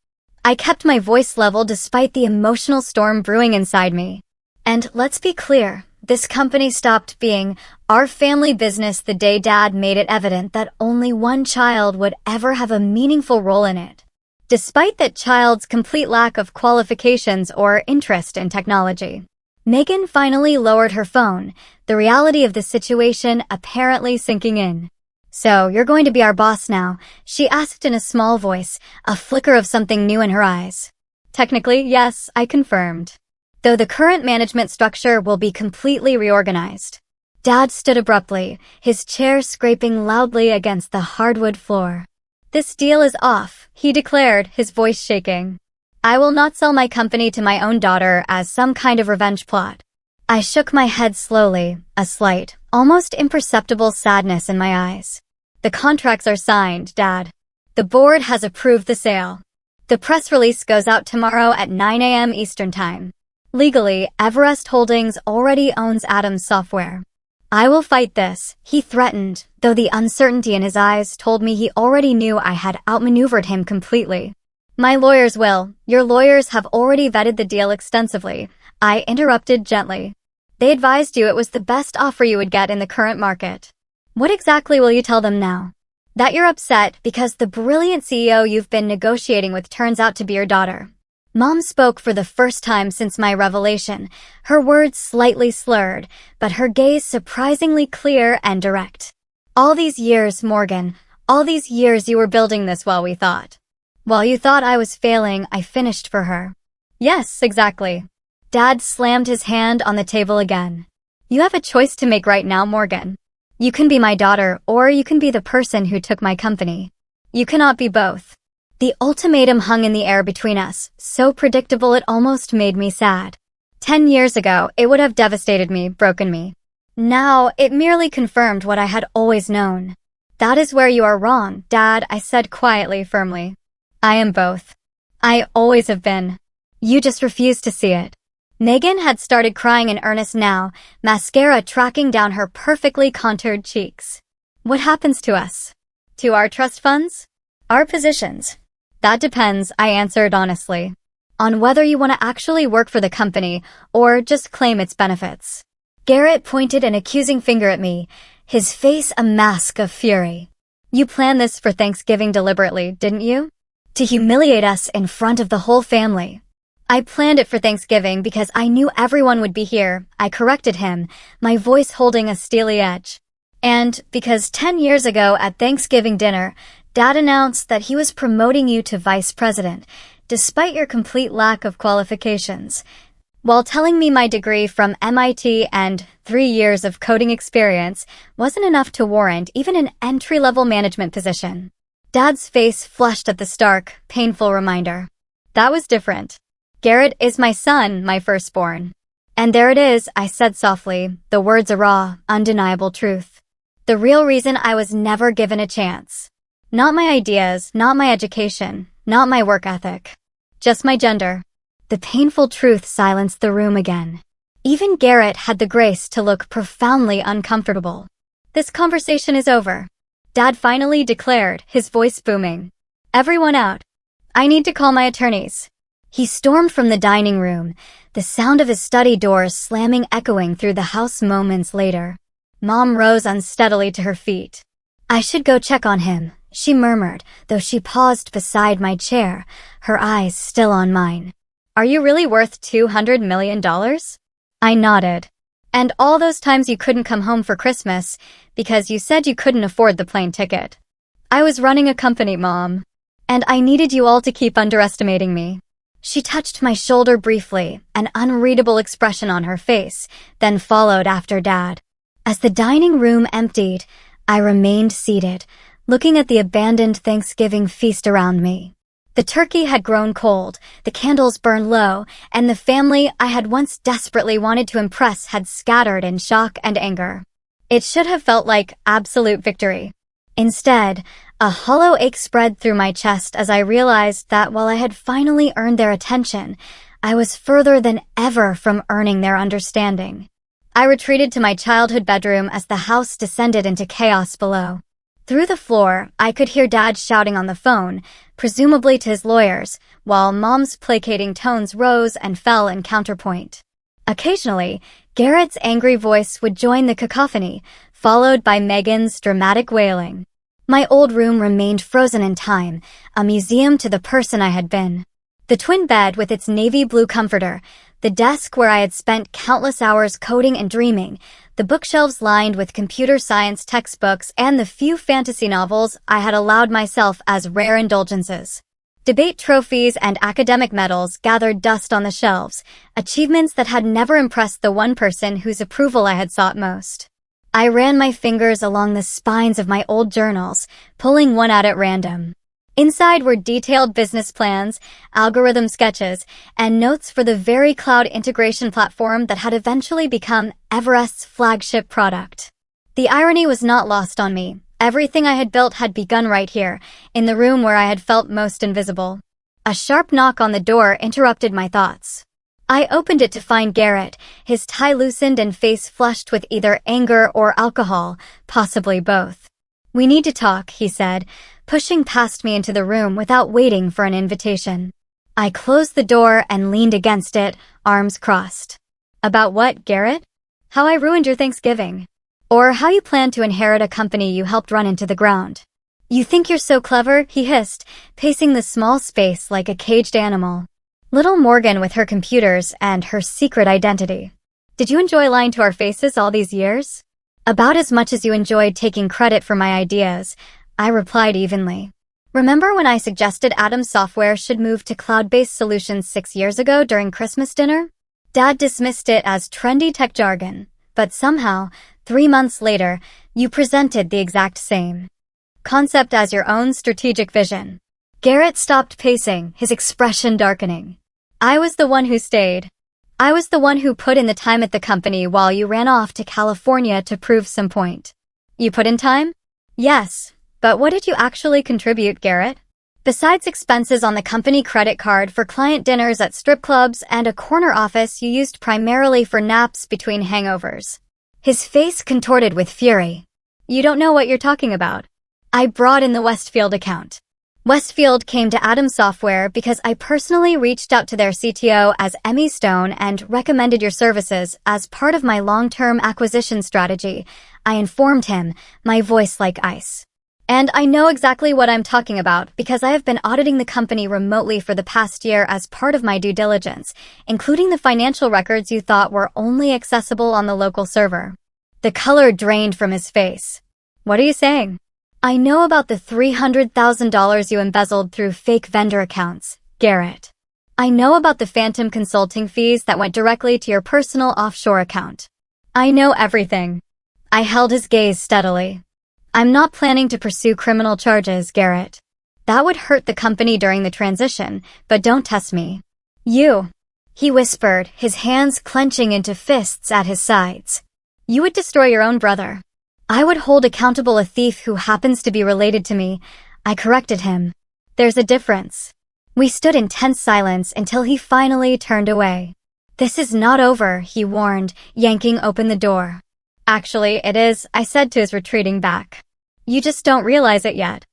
I kept my voice level despite the emotional storm brewing inside me. And let's be clear, this company stopped being our family business the day Dad made it evident that only one child would ever have a meaningful role in it, despite that child's complete lack of qualifications or interest in technology. Megan finally lowered her phone, the reality of the situation apparently sinking in. So, you're going to be our boss now, she asked in a small voice, a flicker of something new in her eyes. Technically, yes, I confirmed. Though the current management structure will be completely reorganized. Dad stood abruptly, his chair scraping loudly against the hardwood floor. This deal is off, he declared, his voice shaking. I will not sell my company to my own daughter as some kind of revenge plot. I shook my head slowly, a slight, almost imperceptible sadness in my eyes. The contracts are signed, Dad. The board has approved the sale. The press release goes out tomorrow at 9 a.m. Eastern Time. Legally, Everest Holdings already owns Atom Software. I will fight this, he threatened, though the uncertainty in his eyes told me he already knew I had outmaneuvered him completely. My lawyers will. Your lawyers have already vetted the deal extensively, I interrupted gently. They advised you it was the best offer you would get in the current market. What exactly will you tell them now? That you're upset because the brilliant CEO you've been negotiating with turns out to be your daughter. Mom spoke for the first time since my revelation, her words slightly slurred, but her gaze surprisingly clear and direct. All these years, Morgan, all these years you were building this while we thought. While you thought I was failing, I finished for her. Yes, exactly. Dad slammed his hand on the table again. You have a choice to make right now, Morgan. You can be my daughter, or you can be the person who took my company. You cannot be both. The ultimatum hung in the air between us, so predictable it almost made me sad. 10 years ago, it would have devastated me, broken me. Now, it merely confirmed what I had always known. That is where you are wrong, Dad, I said quietly, firmly. I am both. I always have been. You just refuse to see it. Megan had started crying in earnest now, mascara tracking down her perfectly contoured cheeks. What happens to us? To our trust funds? Our positions? That depends, I answered honestly. On whether you want to actually work for the company or just claim its benefits. Garrett pointed an accusing finger at me, his face a mask of fury. You planned this for Thanksgiving deliberately, didn't you? To humiliate us in front of the whole family. I planned it for Thanksgiving because I knew everyone would be here. I corrected him, my voice holding a steely edge. And because 10 years ago at Thanksgiving dinner, Dad announced that he was promoting you to vice president, despite your complete lack of qualifications, while telling me my degree from MIT and 3 years of coding experience wasn't enough to warrant even an entry-level management position. Dad's face flushed at the stark, painful reminder. That was different. Garrett is my son, my firstborn. And there it is, I said softly, the words a raw, undeniable truth. The real reason I was never given a chance. Not my ideas, not my education, not my work ethic. Just my gender. The painful truth silenced the room again. Even Garrett had the grace to look profoundly uncomfortable. This conversation is over. Dad finally declared, his voice booming. Everyone out. I need to call my attorneys. He stormed from the dining room, the sound of his study doors slamming echoing through the house moments later. Mom rose unsteadily to her feet. I should go check on him, she murmured, though she paused beside my chair, her eyes still on mine. Are you really worth $200 million? I nodded. And all those times you couldn't come home for Christmas because you said you couldn't afford the plane ticket. I was running a company, Mom. And I needed you all to keep underestimating me. She touched my shoulder briefly, an unreadable expression on her face, then followed after Dad. As the dining room emptied, I remained seated, looking at the abandoned Thanksgiving feast around me. The turkey had grown cold, the candles burned low, and the family I had once desperately wanted to impress had scattered in shock and anger. It should have felt like absolute victory. Instead, a hollow ache spread through my chest as I realized that while I had finally earned their attention, I was further than ever from earning their understanding. I retreated to my childhood bedroom as the house descended into chaos below. Through the floor, I could hear Dad shouting on the phone, presumably to his lawyers, while Mom's placating tones rose and fell in counterpoint. Occasionally, Garrett's angry voice would join the cacophony, followed by Megan's dramatic wailing. My old room remained frozen in time, a museum to the person I had been. The twin bed with its navy blue comforter, the desk where I had spent countless hours coding and dreaming, the bookshelves lined with computer science textbooks, and the few fantasy novels I had allowed myself as rare indulgences. Debate trophies and academic medals gathered dust on the shelves, achievements that had never impressed the one person whose approval I had sought most. I ran my fingers along the spines of my old journals, pulling one out at random. Inside were detailed business plans, algorithm sketches, and notes for the very cloud integration platform that had eventually become Everest's flagship product. The irony was not lost on me. Everything I had built had begun right here, in the room where I had felt most invisible. A sharp knock on the door interrupted my thoughts. I opened it to find Garrett, his tie loosened and face flushed with either anger or alcohol, possibly both. We need to talk, he said, pushing past me into the room without waiting for an invitation. I closed the door and leaned against it, arms crossed. About what, Garrett? How I ruined your Thanksgiving. Or how you plan to inherit a company you helped run into the ground. You think you're so clever, he hissed, pacing the small space like a caged animal. Little Morgan with her computers and her secret identity. Did you enjoy lying to our faces all these years? About as much as you enjoyed taking credit for my ideas, I replied evenly. Remember when I suggested Atom Software should move to cloud-based solutions 6 years ago during Christmas dinner? Dad dismissed it as trendy tech jargon, but somehow, 3 months later, you presented the exact same concept as your own strategic vision. Garrett stopped pacing, his expression darkening. I was the one who stayed. I was the one who put in the time at the company while you ran off to California to prove some point. You put in time? Yes, but what did you actually contribute, Garrett? Besides expenses on the company credit card for client dinners at strip clubs and a corner office you used primarily for naps between hangovers. His face contorted with fury. You don't know what you're talking about. I brought in the Westfield account. Westfield came to Atom Software because I personally reached out to their CTO as Emmy Stone and recommended your services as part of my long-term acquisition strategy. I informed him, my voice like ice. And I know exactly what I'm talking about because I have been auditing the company remotely for the past year as part of my due diligence, including the financial records you thought were only accessible on the local server. The color drained from his face. What are you saying? I know about the $300,000 you embezzled through fake vendor accounts, Garrett. I know about the phantom consulting fees that went directly to your personal offshore account. I know everything. I held his gaze steadily. I'm not planning to pursue criminal charges, Garrett. That would hurt the company during the transition, but don't test me. You, he whispered, his hands clenching into fists at his sides. You would destroy your own brother. I would hold accountable a thief who happens to be related to me. I corrected him. There's a difference. We stood in tense silence until he finally turned away. This is not over, he warned, yanking open the door. Actually, it is, I said to his retreating back. You just don't realize it yet.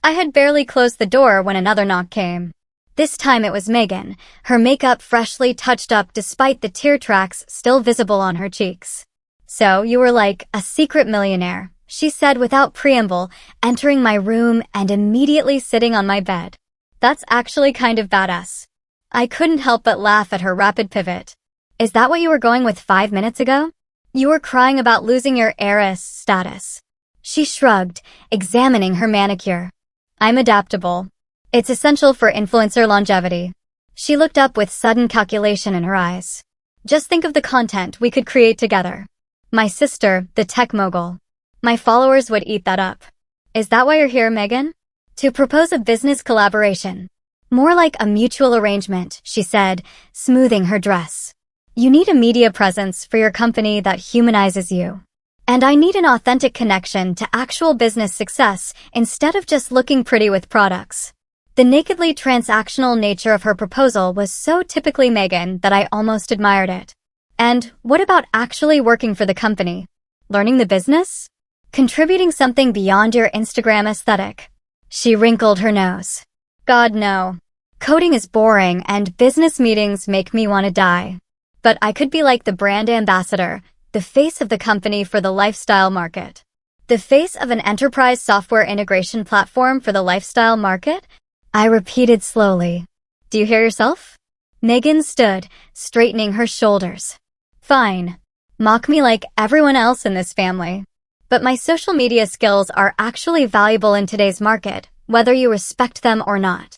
I had barely closed the door when another knock came. This time it was Megan, her makeup freshly touched up despite the tear tracks still visible on her cheeks. So you were like a secret millionaire, she said without preamble, entering my room and immediately sitting on my bed. That's actually kind of badass. I couldn't help but laugh at her rapid pivot. Is that what you were going with 5 minutes ago? You were crying about losing your heiress status. She shrugged, examining her manicure. I'm adaptable. It's essential for influencer longevity. She looked up with sudden calculation in her eyes. Just think of the content we could create together. My sister, the tech mogul. My followers would eat that up. Is that why you're here, Megan? To propose a business collaboration. More like a mutual arrangement, she said, smoothing her dress. You need a media presence for your company that humanizes you. And I need an authentic connection to actual business success instead of just looking pretty with products. The nakedly transactional nature of her proposal was so typically Megan that I almost admired it. And what about actually working for the company? Learning the business? Contributing something beyond your Instagram aesthetic? She wrinkled her nose. God, no. Coding is boring and business meetings make me want to die. But I could be like the brand ambassador, the face of the company for the lifestyle market. The face of an enterprise software integration platform for the lifestyle market? I repeated slowly. Do you hear yourself? Megan stood, straightening her shoulders. Fine. Mock me like everyone else in this family. But my social media skills are actually valuable in today's market, whether you respect them or not.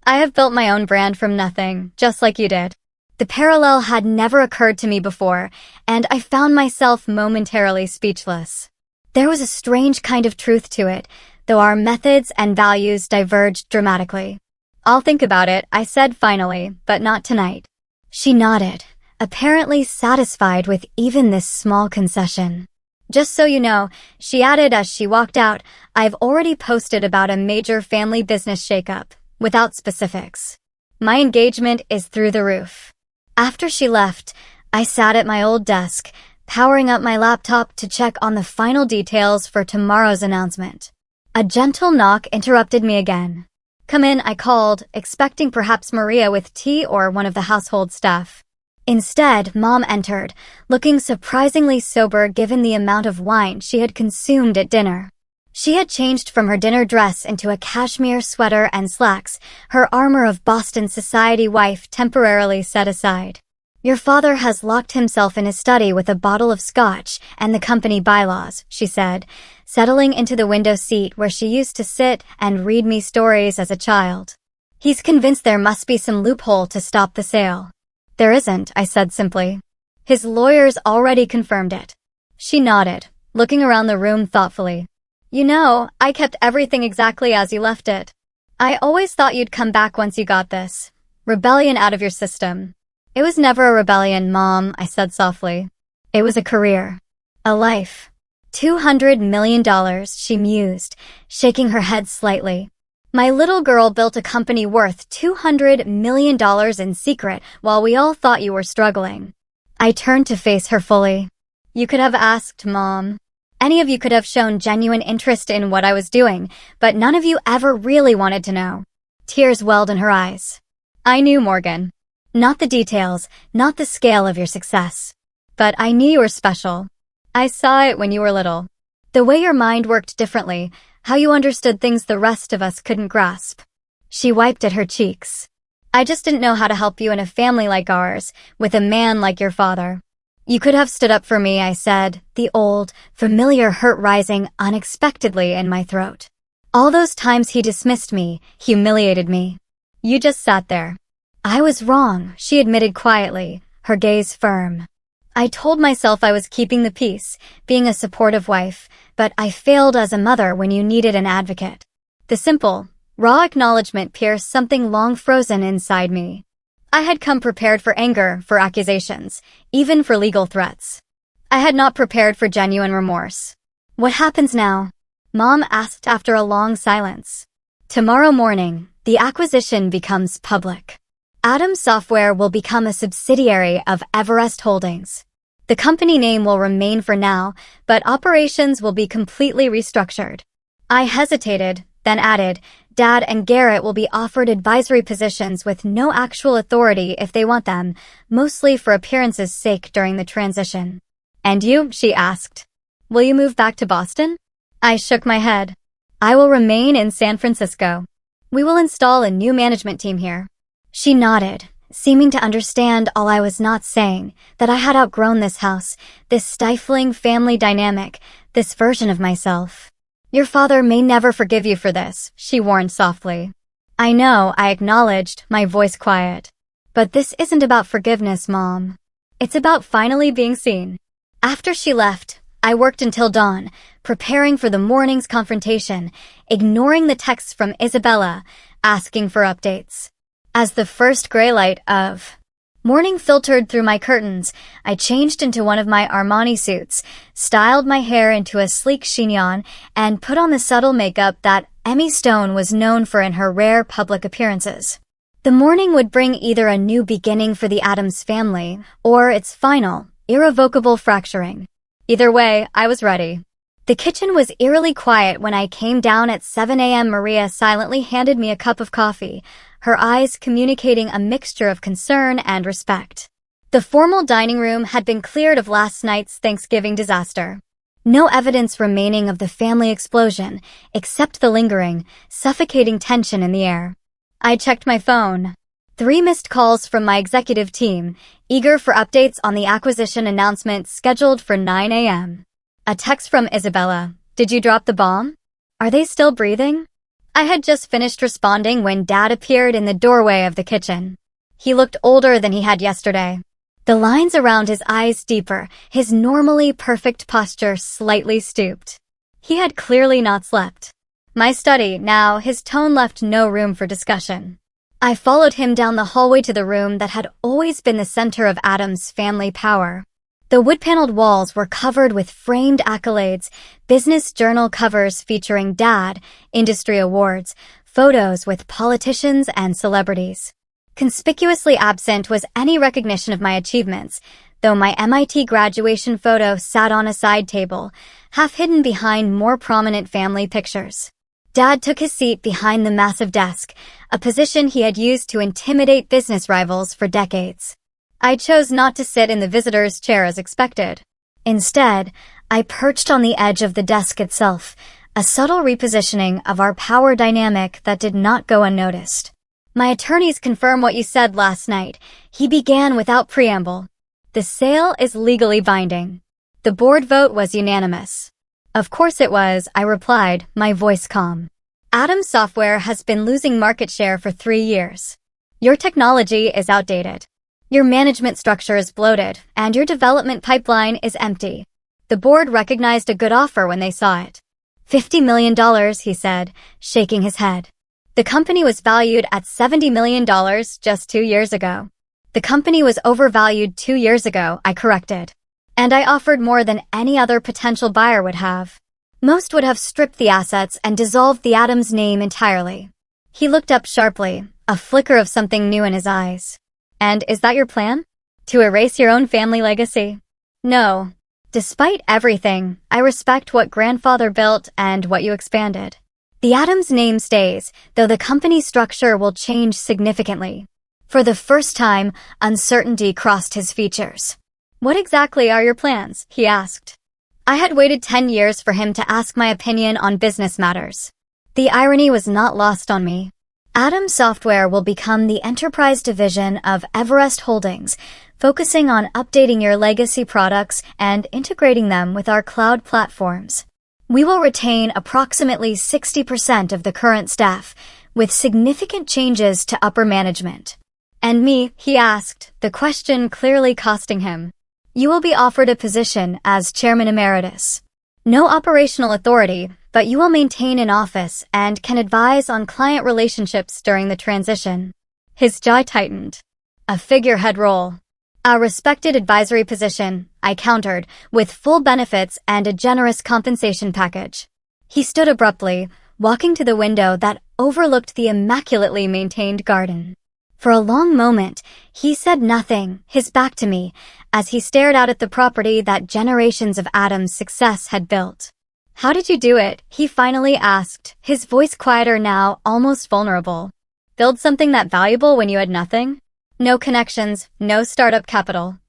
I have built my own brand from nothing, just like you did. The parallel had never occurred to me before, and I found myself momentarily speechless. There was a strange kind of truth to it, though our methods and values diverged dramatically. I'll think about it, I said finally, but not tonight. She nodded, apparently satisfied with even this small concession. Just so you know, she added as she walked out, I've already posted about a major family business shakeup, without specifics. My engagement is through the roof. After she left, I sat at my old desk, powering up my laptop to check on the final details for tomorrow's announcement. A gentle knock interrupted me again. Come in, I called, expecting perhaps Maria with tea or one of the household staff. Instead, Mom entered, looking surprisingly sober given the amount of wine she had consumed at dinner. She had changed from her dinner dress into a cashmere sweater and slacks, her armor of Boston society wife temporarily set aside. Your father has locked himself in his study with a bottle of scotch and the company bylaws, she said, settling into the window seat where she used to sit and read me stories as a child. He's convinced there must be some loophole to stop the sale. There isn't, I said simply. His lawyers already confirmed it. She nodded, looking around the room thoughtfully. You know, I kept everything exactly as you left it. I always thought you'd come back once you got this rebellion out of your system. It was never a rebellion, Mom, I said softly. It was a career. A life. $200 million, she mused, shaking her head slightly. My little girl built a company worth $200 million in secret while we all thought you were struggling. I turned to face her fully. You could have asked, Mom. Any of you could have shown genuine interest in what I was doing, but none of you ever really wanted to know. Tears welled in her eyes. I knew, Morgan. Not the details, not the scale of your success. But I knew you were special. I saw it when you were little. The way your mind worked differently, How you understood things the rest of us couldn't grasp. She wiped at her cheeks. I just didn't know how to help you in a family like ours, with a man like your father. You could have stood up for me, I said, the old, familiar hurt rising unexpectedly in my throat. All those times he dismissed me, humiliated me. You just sat there. I was wrong, she admitted quietly, her gaze firm. I told myself I was keeping the peace, being a supportive wife, but I failed as a mother when you needed an advocate. The simple, raw acknowledgement pierced something long frozen inside me. I had come prepared for anger, for accusations, even for legal threats. I had not prepared for genuine remorse. What happens now? Mom asked after a long silence. Tomorrow morning, the acquisition becomes public. Adams Software will become a subsidiary of Everest Holdings. The company name will remain for now, but operations will be completely restructured. I hesitated, then added, Dad and Garrett will be offered advisory positions with no actual authority if they want them, mostly for appearance's sake during the transition. And you? She asked. Will you move back to Boston? I shook my head. I will remain in San Francisco. We will install a new management team here. She nodded, seeming to understand all I was not saying, that I had outgrown this house, this stifling family dynamic, this version of myself. Your father may never forgive you for this, she warned softly. I know, I acknowledged, my voice quiet. But this isn't about forgiveness, Mom. It's about finally being seen. After she left, I worked until dawn, preparing for the morning's confrontation, ignoring the texts from Isabella, asking for updates. As the first gray light of morning filtered through my curtains, I changed into one of my Armani suits, styled my hair into a sleek chignon, and put on the subtle makeup that Emmy Stone was known for in her rare public appearances. The morning would bring either a new beginning for the Addams family, or its final, irrevocable fracturing. Either way, I was ready. The kitchen was eerily quiet when I came down at 7 a.m. Maria silently handed me a cup of coffee, her eyes communicating a mixture of concern and respect. The formal dining room had been cleared of last night's Thanksgiving disaster. No evidence remaining of the family explosion, except the lingering, suffocating tension in the air. I checked my phone. 3 missed calls from my executive team, eager for updates on the acquisition announcement scheduled for 9 a.m. A text from Isabella. Did you drop the bomb? Are they still breathing? I had just finished responding when Dad appeared in the doorway of the kitchen. He looked older than he had yesterday. The lines around his eyes deeper, his normally perfect posture slightly stooped. He had clearly not slept. My study, now, his tone left no room for discussion. I followed him down the hallway to the room that had always been the center of Addams' family power. The wood-paneled walls were covered with framed accolades, business journal covers featuring Dad, industry awards, photos with politicians and celebrities. Conspicuously absent was any recognition of my achievements, though my MIT graduation photo sat on a side table, half hidden behind more prominent family pictures. Dad took his seat behind the massive desk, a position he had used to intimidate business rivals for decades. I chose not to sit in the visitor's chair as expected. Instead, I perched on the edge of the desk itself, a subtle repositioning of our power dynamic that did not go unnoticed. My attorneys confirm what you said last night. He began without preamble. The sale is legally binding. The board vote was unanimous. Of course it was, I replied, my voice calm. Addams Software has been losing market share for 3 years. Your technology is outdated. Your management structure is bloated, and your development pipeline is empty. The board recognized a good offer when they saw it. $50 million, he said, shaking his head. The company was valued at $70 million just 2 years ago. The company was overvalued 2 years ago, I corrected. And I offered more than any other potential buyer would have. Most would have stripped the assets and dissolved the Addams name entirely. He looked up sharply, a flicker of something new in his eyes. And is that your plan? To erase your own family legacy? No. Despite everything, I respect what grandfather built and what you expanded. The Addams name stays, though the company structure will change significantly. For the first time, uncertainty crossed his features. What exactly are your plans? He asked. I had waited 10 years for him to ask my opinion on business matters. The irony was not lost on me. Atom Software will become the enterprise division of Everest Holdings, focusing on updating your legacy products and integrating them with our cloud platforms. We will retain approximately 60% of the current staff, with significant changes to upper management. And me, he asked, the question clearly costing him. You will be offered a position as Chairman Emeritus. No operational authority, but you will maintain an office and can advise on client relationships during the transition. His jaw tightened. A figurehead role. A respected advisory position, I countered, with full benefits and a generous compensation package. He stood abruptly, walking to the window that overlooked the immaculately maintained garden. For a long moment, he said nothing, his back to me, as he stared out at the property that generations of Atom's success had built. How did you do it? He finally asked, his voice quieter now, almost vulnerable. Build something that valuable when you had nothing? No connections, no startup capital.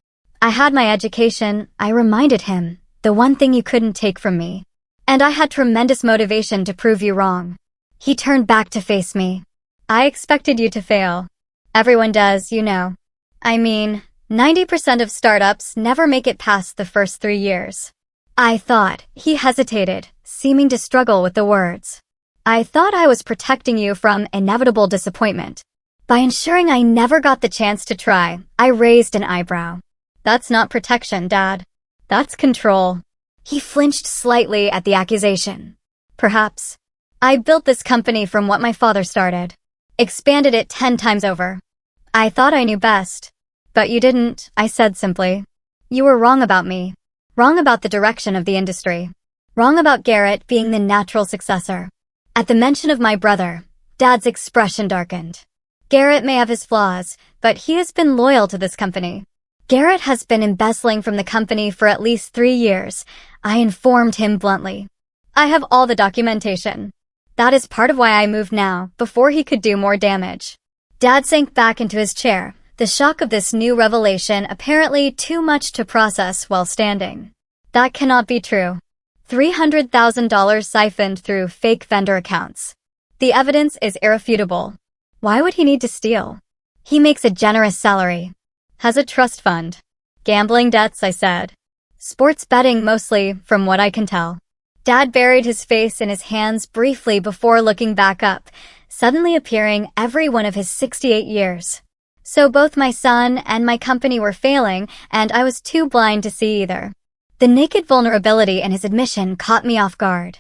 I had my education, I reminded him, the one thing you couldn't take from me. And I had tremendous motivation to prove you wrong. He turned back to face me. I expected you to fail. Everyone does, you know. I mean, 90% of startups never make it past the first 3 years. I thought. He hesitated, seeming to struggle with the words. I thought I was protecting you from inevitable disappointment. By ensuring I never got the chance to try, I raised an eyebrow. That's not protection, Dad. That's control. He flinched slightly at the accusation. Perhaps. I built this company from what my father started. Expanded it 10 times over. I thought I knew best. But you didn't, I said simply. You were wrong about me. Wrong about the direction of the industry. Wrong about Garrett being the natural successor. At the mention of my brother, Dad's expression darkened. Garrett may have his flaws, but he has been loyal to this company. Garrett has been embezzling from the company for at least 3 years, I informed him bluntly. I have all the documentation. That is part of why I moved now, before he could do more damage. Dad sank back into his chair, the shock of this new revelation apparently too much to process while standing. That cannot be true. $300,000 siphoned through fake vendor accounts. The evidence is irrefutable. Why would he need to steal? He makes a generous salary. Has a trust fund. Gambling debts, I said. Sports betting mostly, from what I can tell. Dad buried his face in his hands briefly before looking back up, suddenly appearing every one of his 68 years. So both my son and my company were failing, and I was too blind to see either. The naked vulnerability in his admission caught me off guard.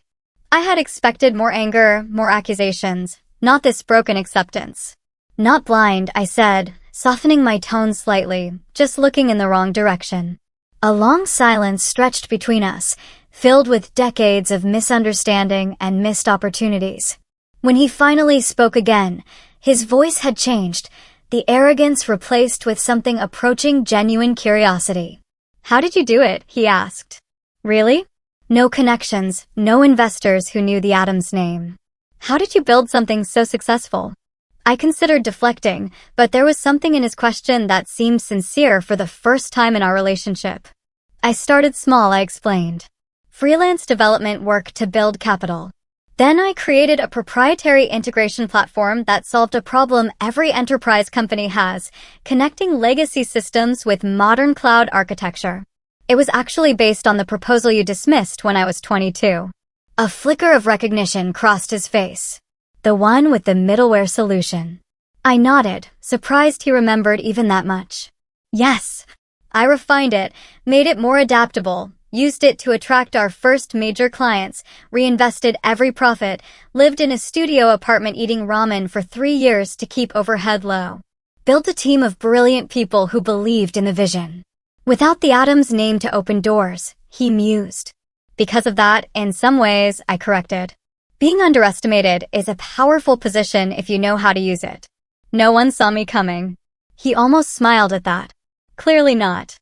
I had expected more anger, more accusations, not this broken acceptance. Not blind, I said, softening my tone slightly, just looking in the wrong direction. A long silence stretched between us, filled with decades of misunderstanding and missed opportunities. When he finally spoke again, his voice had changed, the arrogance replaced with something approaching genuine curiosity. How did you do it? He asked. Really? No connections, no investors who knew the Atom's name. How did you build something so successful? I considered deflecting, but there was something in his question that seemed sincere for the first time in our relationship. I started small, I explained. Freelance development work to build capital. Then I created a proprietary integration platform that solved a problem every enterprise company has, connecting legacy systems with modern cloud architecture. It was actually based on the proposal you dismissed when I was 22. A flicker of recognition crossed his face. The one with the middleware solution. I nodded, surprised he remembered even that much. Yes. I refined it, made it more adaptable, used it to attract our first major clients, reinvested every profit, lived in a studio apartment eating ramen for 3 years to keep overhead low. Built a team of brilliant people who believed in the vision. Without the Atom's name to open doors, he mused. Because of that, in some ways, I corrected. Being underestimated is a powerful position if you know how to use it. No one saw me coming. He almost smiled at that. Clearly not.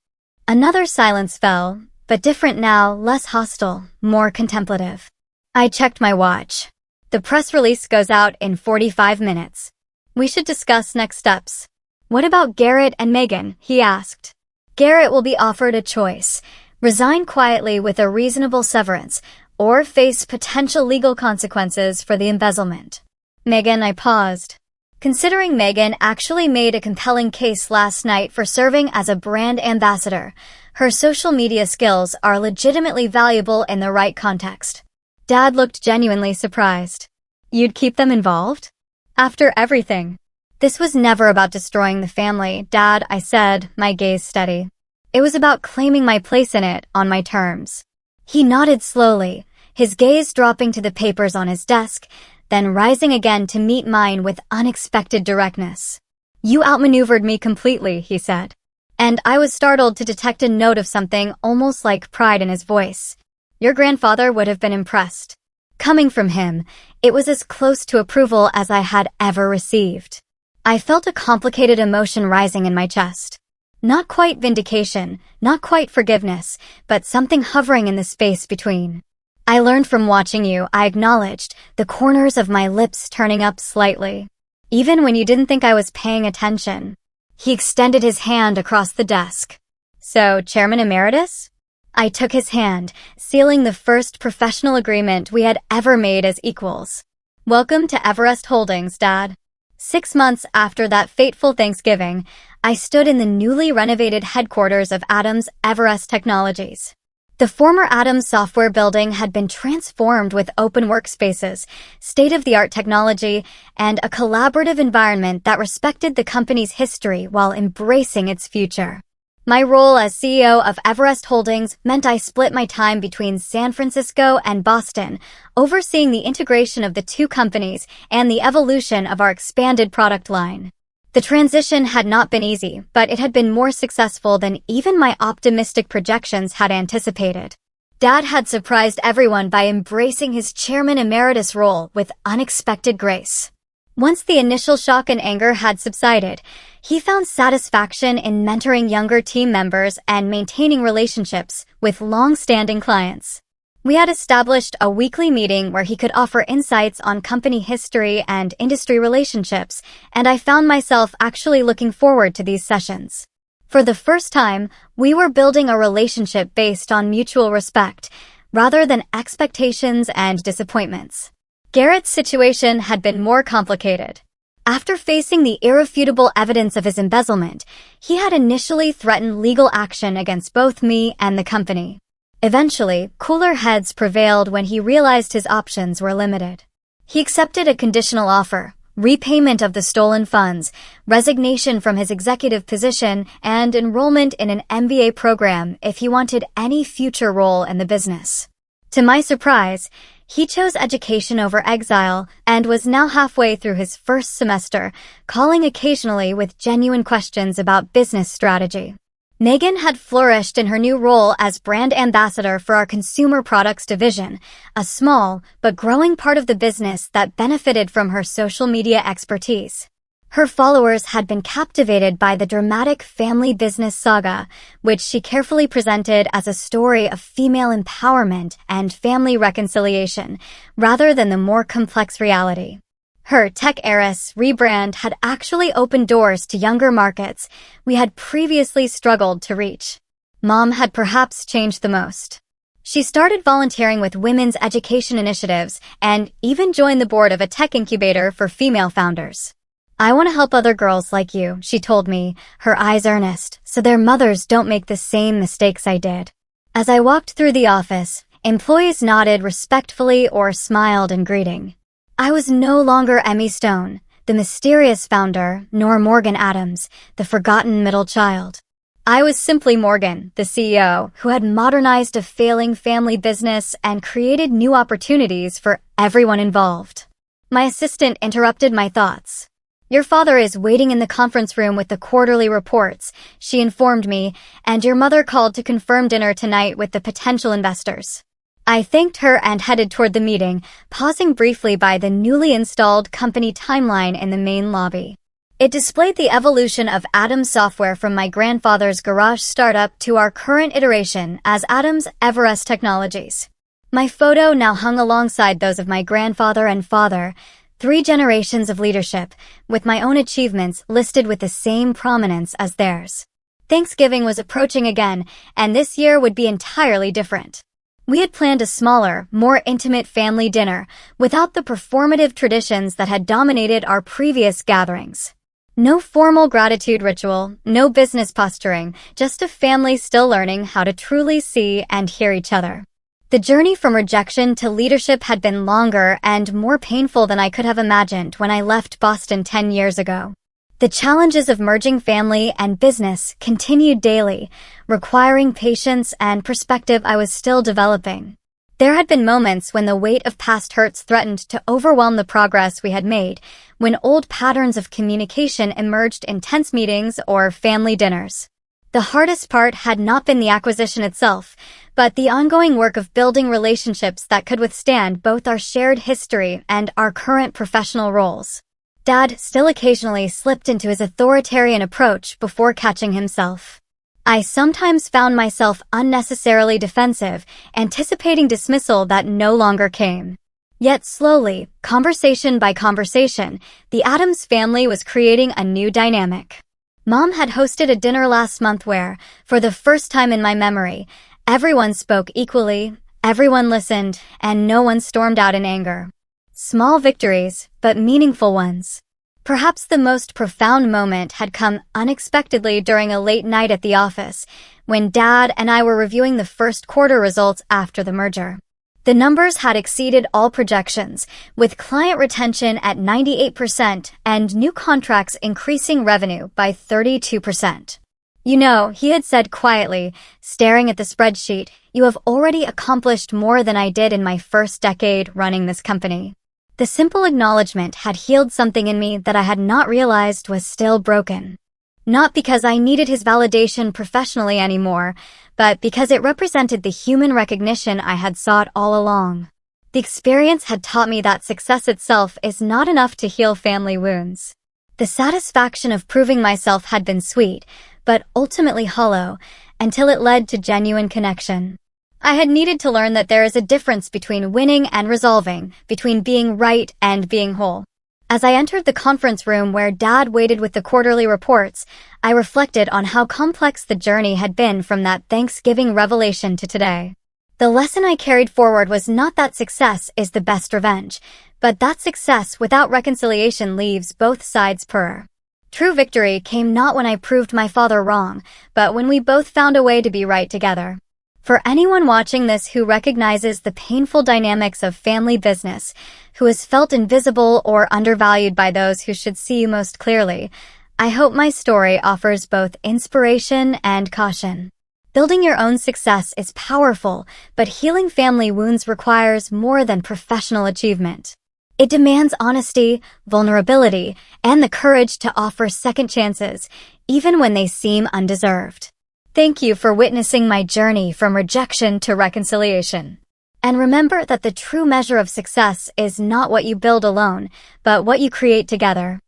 Another silence fell, but different now, less hostile, more contemplative. I checked my watch. The press release goes out in 45 minutes. We should discuss next steps. What about Garrett and Megan? He asked. Garrett will be offered a choice. resign quietly with a reasonable severance, or face potential legal consequences for the embezzlement. Megan, I paused. Considering Megan actually made a compelling case last night for serving as a brand ambassador, her social media skills are legitimately valuable in the right context. Dad looked genuinely surprised. You'd keep them involved? After everything. This was never about destroying the family, Dad, I said, my gaze steady. It was about claiming my place in it on my terms. He nodded slowly, his gaze dropping to the papers on his desk, then rising again to meet mine with unexpected directness. You outmaneuvered me completely, he said. And I was startled to detect a note of something almost like pride in his voice. Your grandfather would have been impressed. Coming from him, it was as close to approval as I had ever received. I felt a complicated emotion rising in my chest. Not quite vindication, not quite forgiveness, but something hovering in the space between. I learned from watching you, I acknowledged, the corners of my lips turning up slightly. Even when you didn't think I was paying attention. He extended his hand across the desk. So, Chairman Emeritus? I took his hand, sealing the first professional agreement we had ever made as equals. Welcome to Everest Holdings, Dad. 6 months after that fateful Thanksgiving, I stood in the newly renovated headquarters of Adams Everest Technologies. The former Adams software building had been transformed with open workspaces, state-of-the-art technology, and a collaborative environment that respected the company's history while embracing its future. My role as CEO of Everest Holdings meant I split my time between San Francisco and Boston, overseeing the integration of the two companies and the evolution of our expanded product line. The transition had not been easy, but it had been more successful than even my optimistic projections had anticipated. Dad had surprised everyone by embracing his chairman emeritus role with unexpected grace. Once the initial shock and anger had subsided, he found satisfaction in mentoring younger team members and maintaining relationships with long-standing clients. We had established a weekly meeting where he could offer insights on company history and industry relationships, and I found myself actually looking forward to these sessions. For the first time, we were building a relationship based on mutual respect, rather than expectations and disappointments. Garrett's situation had been more complicated. After facing the irrefutable evidence of his embezzlement, he had initially threatened legal action against both me and the company. Eventually, cooler heads prevailed when he realized his options were limited. He accepted a conditional offer, repayment of the stolen funds, resignation from his executive position, and enrollment in an MBA program if he wanted any future role in the business. To my surprise, he chose education over exile and was now halfway through his first semester, calling occasionally with genuine questions about business strategy. Megan had flourished in her new role as brand ambassador for our consumer products division, a small but growing part of the business that benefited from her social media expertise. Her followers had been captivated by the dramatic family business saga, which she carefully presented as a story of female empowerment and family reconciliation, rather than the more complex reality. Her Tech Heiress rebrand had actually opened doors to younger markets we had previously struggled to reach. Mom had perhaps changed the most. She started volunteering with women's education initiatives and even joined the board of a tech incubator for female founders. I want to help other girls like you, she told me, her eyes earnest, so their mothers don't make the same mistakes I did. As I walked through the office, employees nodded respectfully or smiled in greeting. I was no longer Emmy Stone, the mysterious founder, nor Morgan Adams, the forgotten middle child. I was simply Morgan, the CEO, who had modernized a failing family business and created new opportunities for everyone involved. My assistant interrupted my thoughts. Your father is waiting in the conference room with the quarterly reports, she informed me, and your mother called to confirm dinner tonight with the potential investors. I thanked her and headed toward the meeting, pausing briefly by the newly installed company timeline in the main lobby. It displayed the evolution of Adams software from my grandfather's garage startup to our current iteration as Adams Everest Technologies. My photo now hung alongside those of my grandfather and father, 3 generations of leadership, with my own achievements listed with the same prominence as theirs. Thanksgiving was approaching again, and this year would be entirely different. We had planned a smaller, more intimate family dinner, without the performative traditions that had dominated our previous gatherings. No formal gratitude ritual, no business posturing, just a family still learning how to truly see and hear each other. The journey from rejection to leadership had been longer and more painful than I could have imagined when I left Boston 10 years ago. The challenges of merging family and business continued daily, requiring patience and perspective I was still developing. There had been moments when the weight of past hurts threatened to overwhelm the progress we had made, when old patterns of communication emerged in tense meetings or family dinners. The hardest part had not been the acquisition itself, but the ongoing work of building relationships that could withstand both our shared history and our current professional roles. Dad still occasionally slipped into his authoritarian approach before catching himself. I sometimes found myself unnecessarily defensive, anticipating dismissal that no longer came. Yet slowly, conversation by conversation, the Addams family was creating a new dynamic. Mom had hosted a dinner last month where, for the first time in my memory, everyone spoke equally, everyone listened, and no one stormed out in anger. Small victories, but meaningful ones. Perhaps the most profound moment had come unexpectedly during a late night at the office, when Dad and I were reviewing the first quarter results after the merger. The numbers had exceeded all projections, with client retention at 98% and new contracts increasing revenue by 32%. You know, he had said quietly, staring at the spreadsheet, "You have already accomplished more than I did in my first decade running this company." The simple acknowledgement had healed something in me that I had not realized was still broken. Not because I needed his validation professionally anymore, but because it represented the human recognition I had sought all along. The experience had taught me that success itself is not enough to heal family wounds. The satisfaction of proving myself had been sweet, but ultimately hollow, until it led to genuine connection. I had needed to learn that there is a difference between winning and resolving, between being right and being whole. As I entered the conference room where Dad waited with the quarterly reports, I reflected on how complex the journey had been from that Thanksgiving revelation to today. The lesson I carried forward was not that success is the best revenge, but that success without reconciliation leaves both sides poorer. True victory came not when I proved my father wrong, but when we both found a way to be right together. For anyone watching this who recognizes the painful dynamics of family business, who has felt invisible or undervalued by those who should see you most clearly, I hope my story offers both inspiration and caution. Building your own success is powerful, but healing family wounds requires more than professional achievement. It demands honesty, vulnerability, and the courage to offer second chances, even when they seem undeserved. Thank you for witnessing my journey from rejection to reconciliation. And remember that the true measure of success is not what you build alone, but what you create together.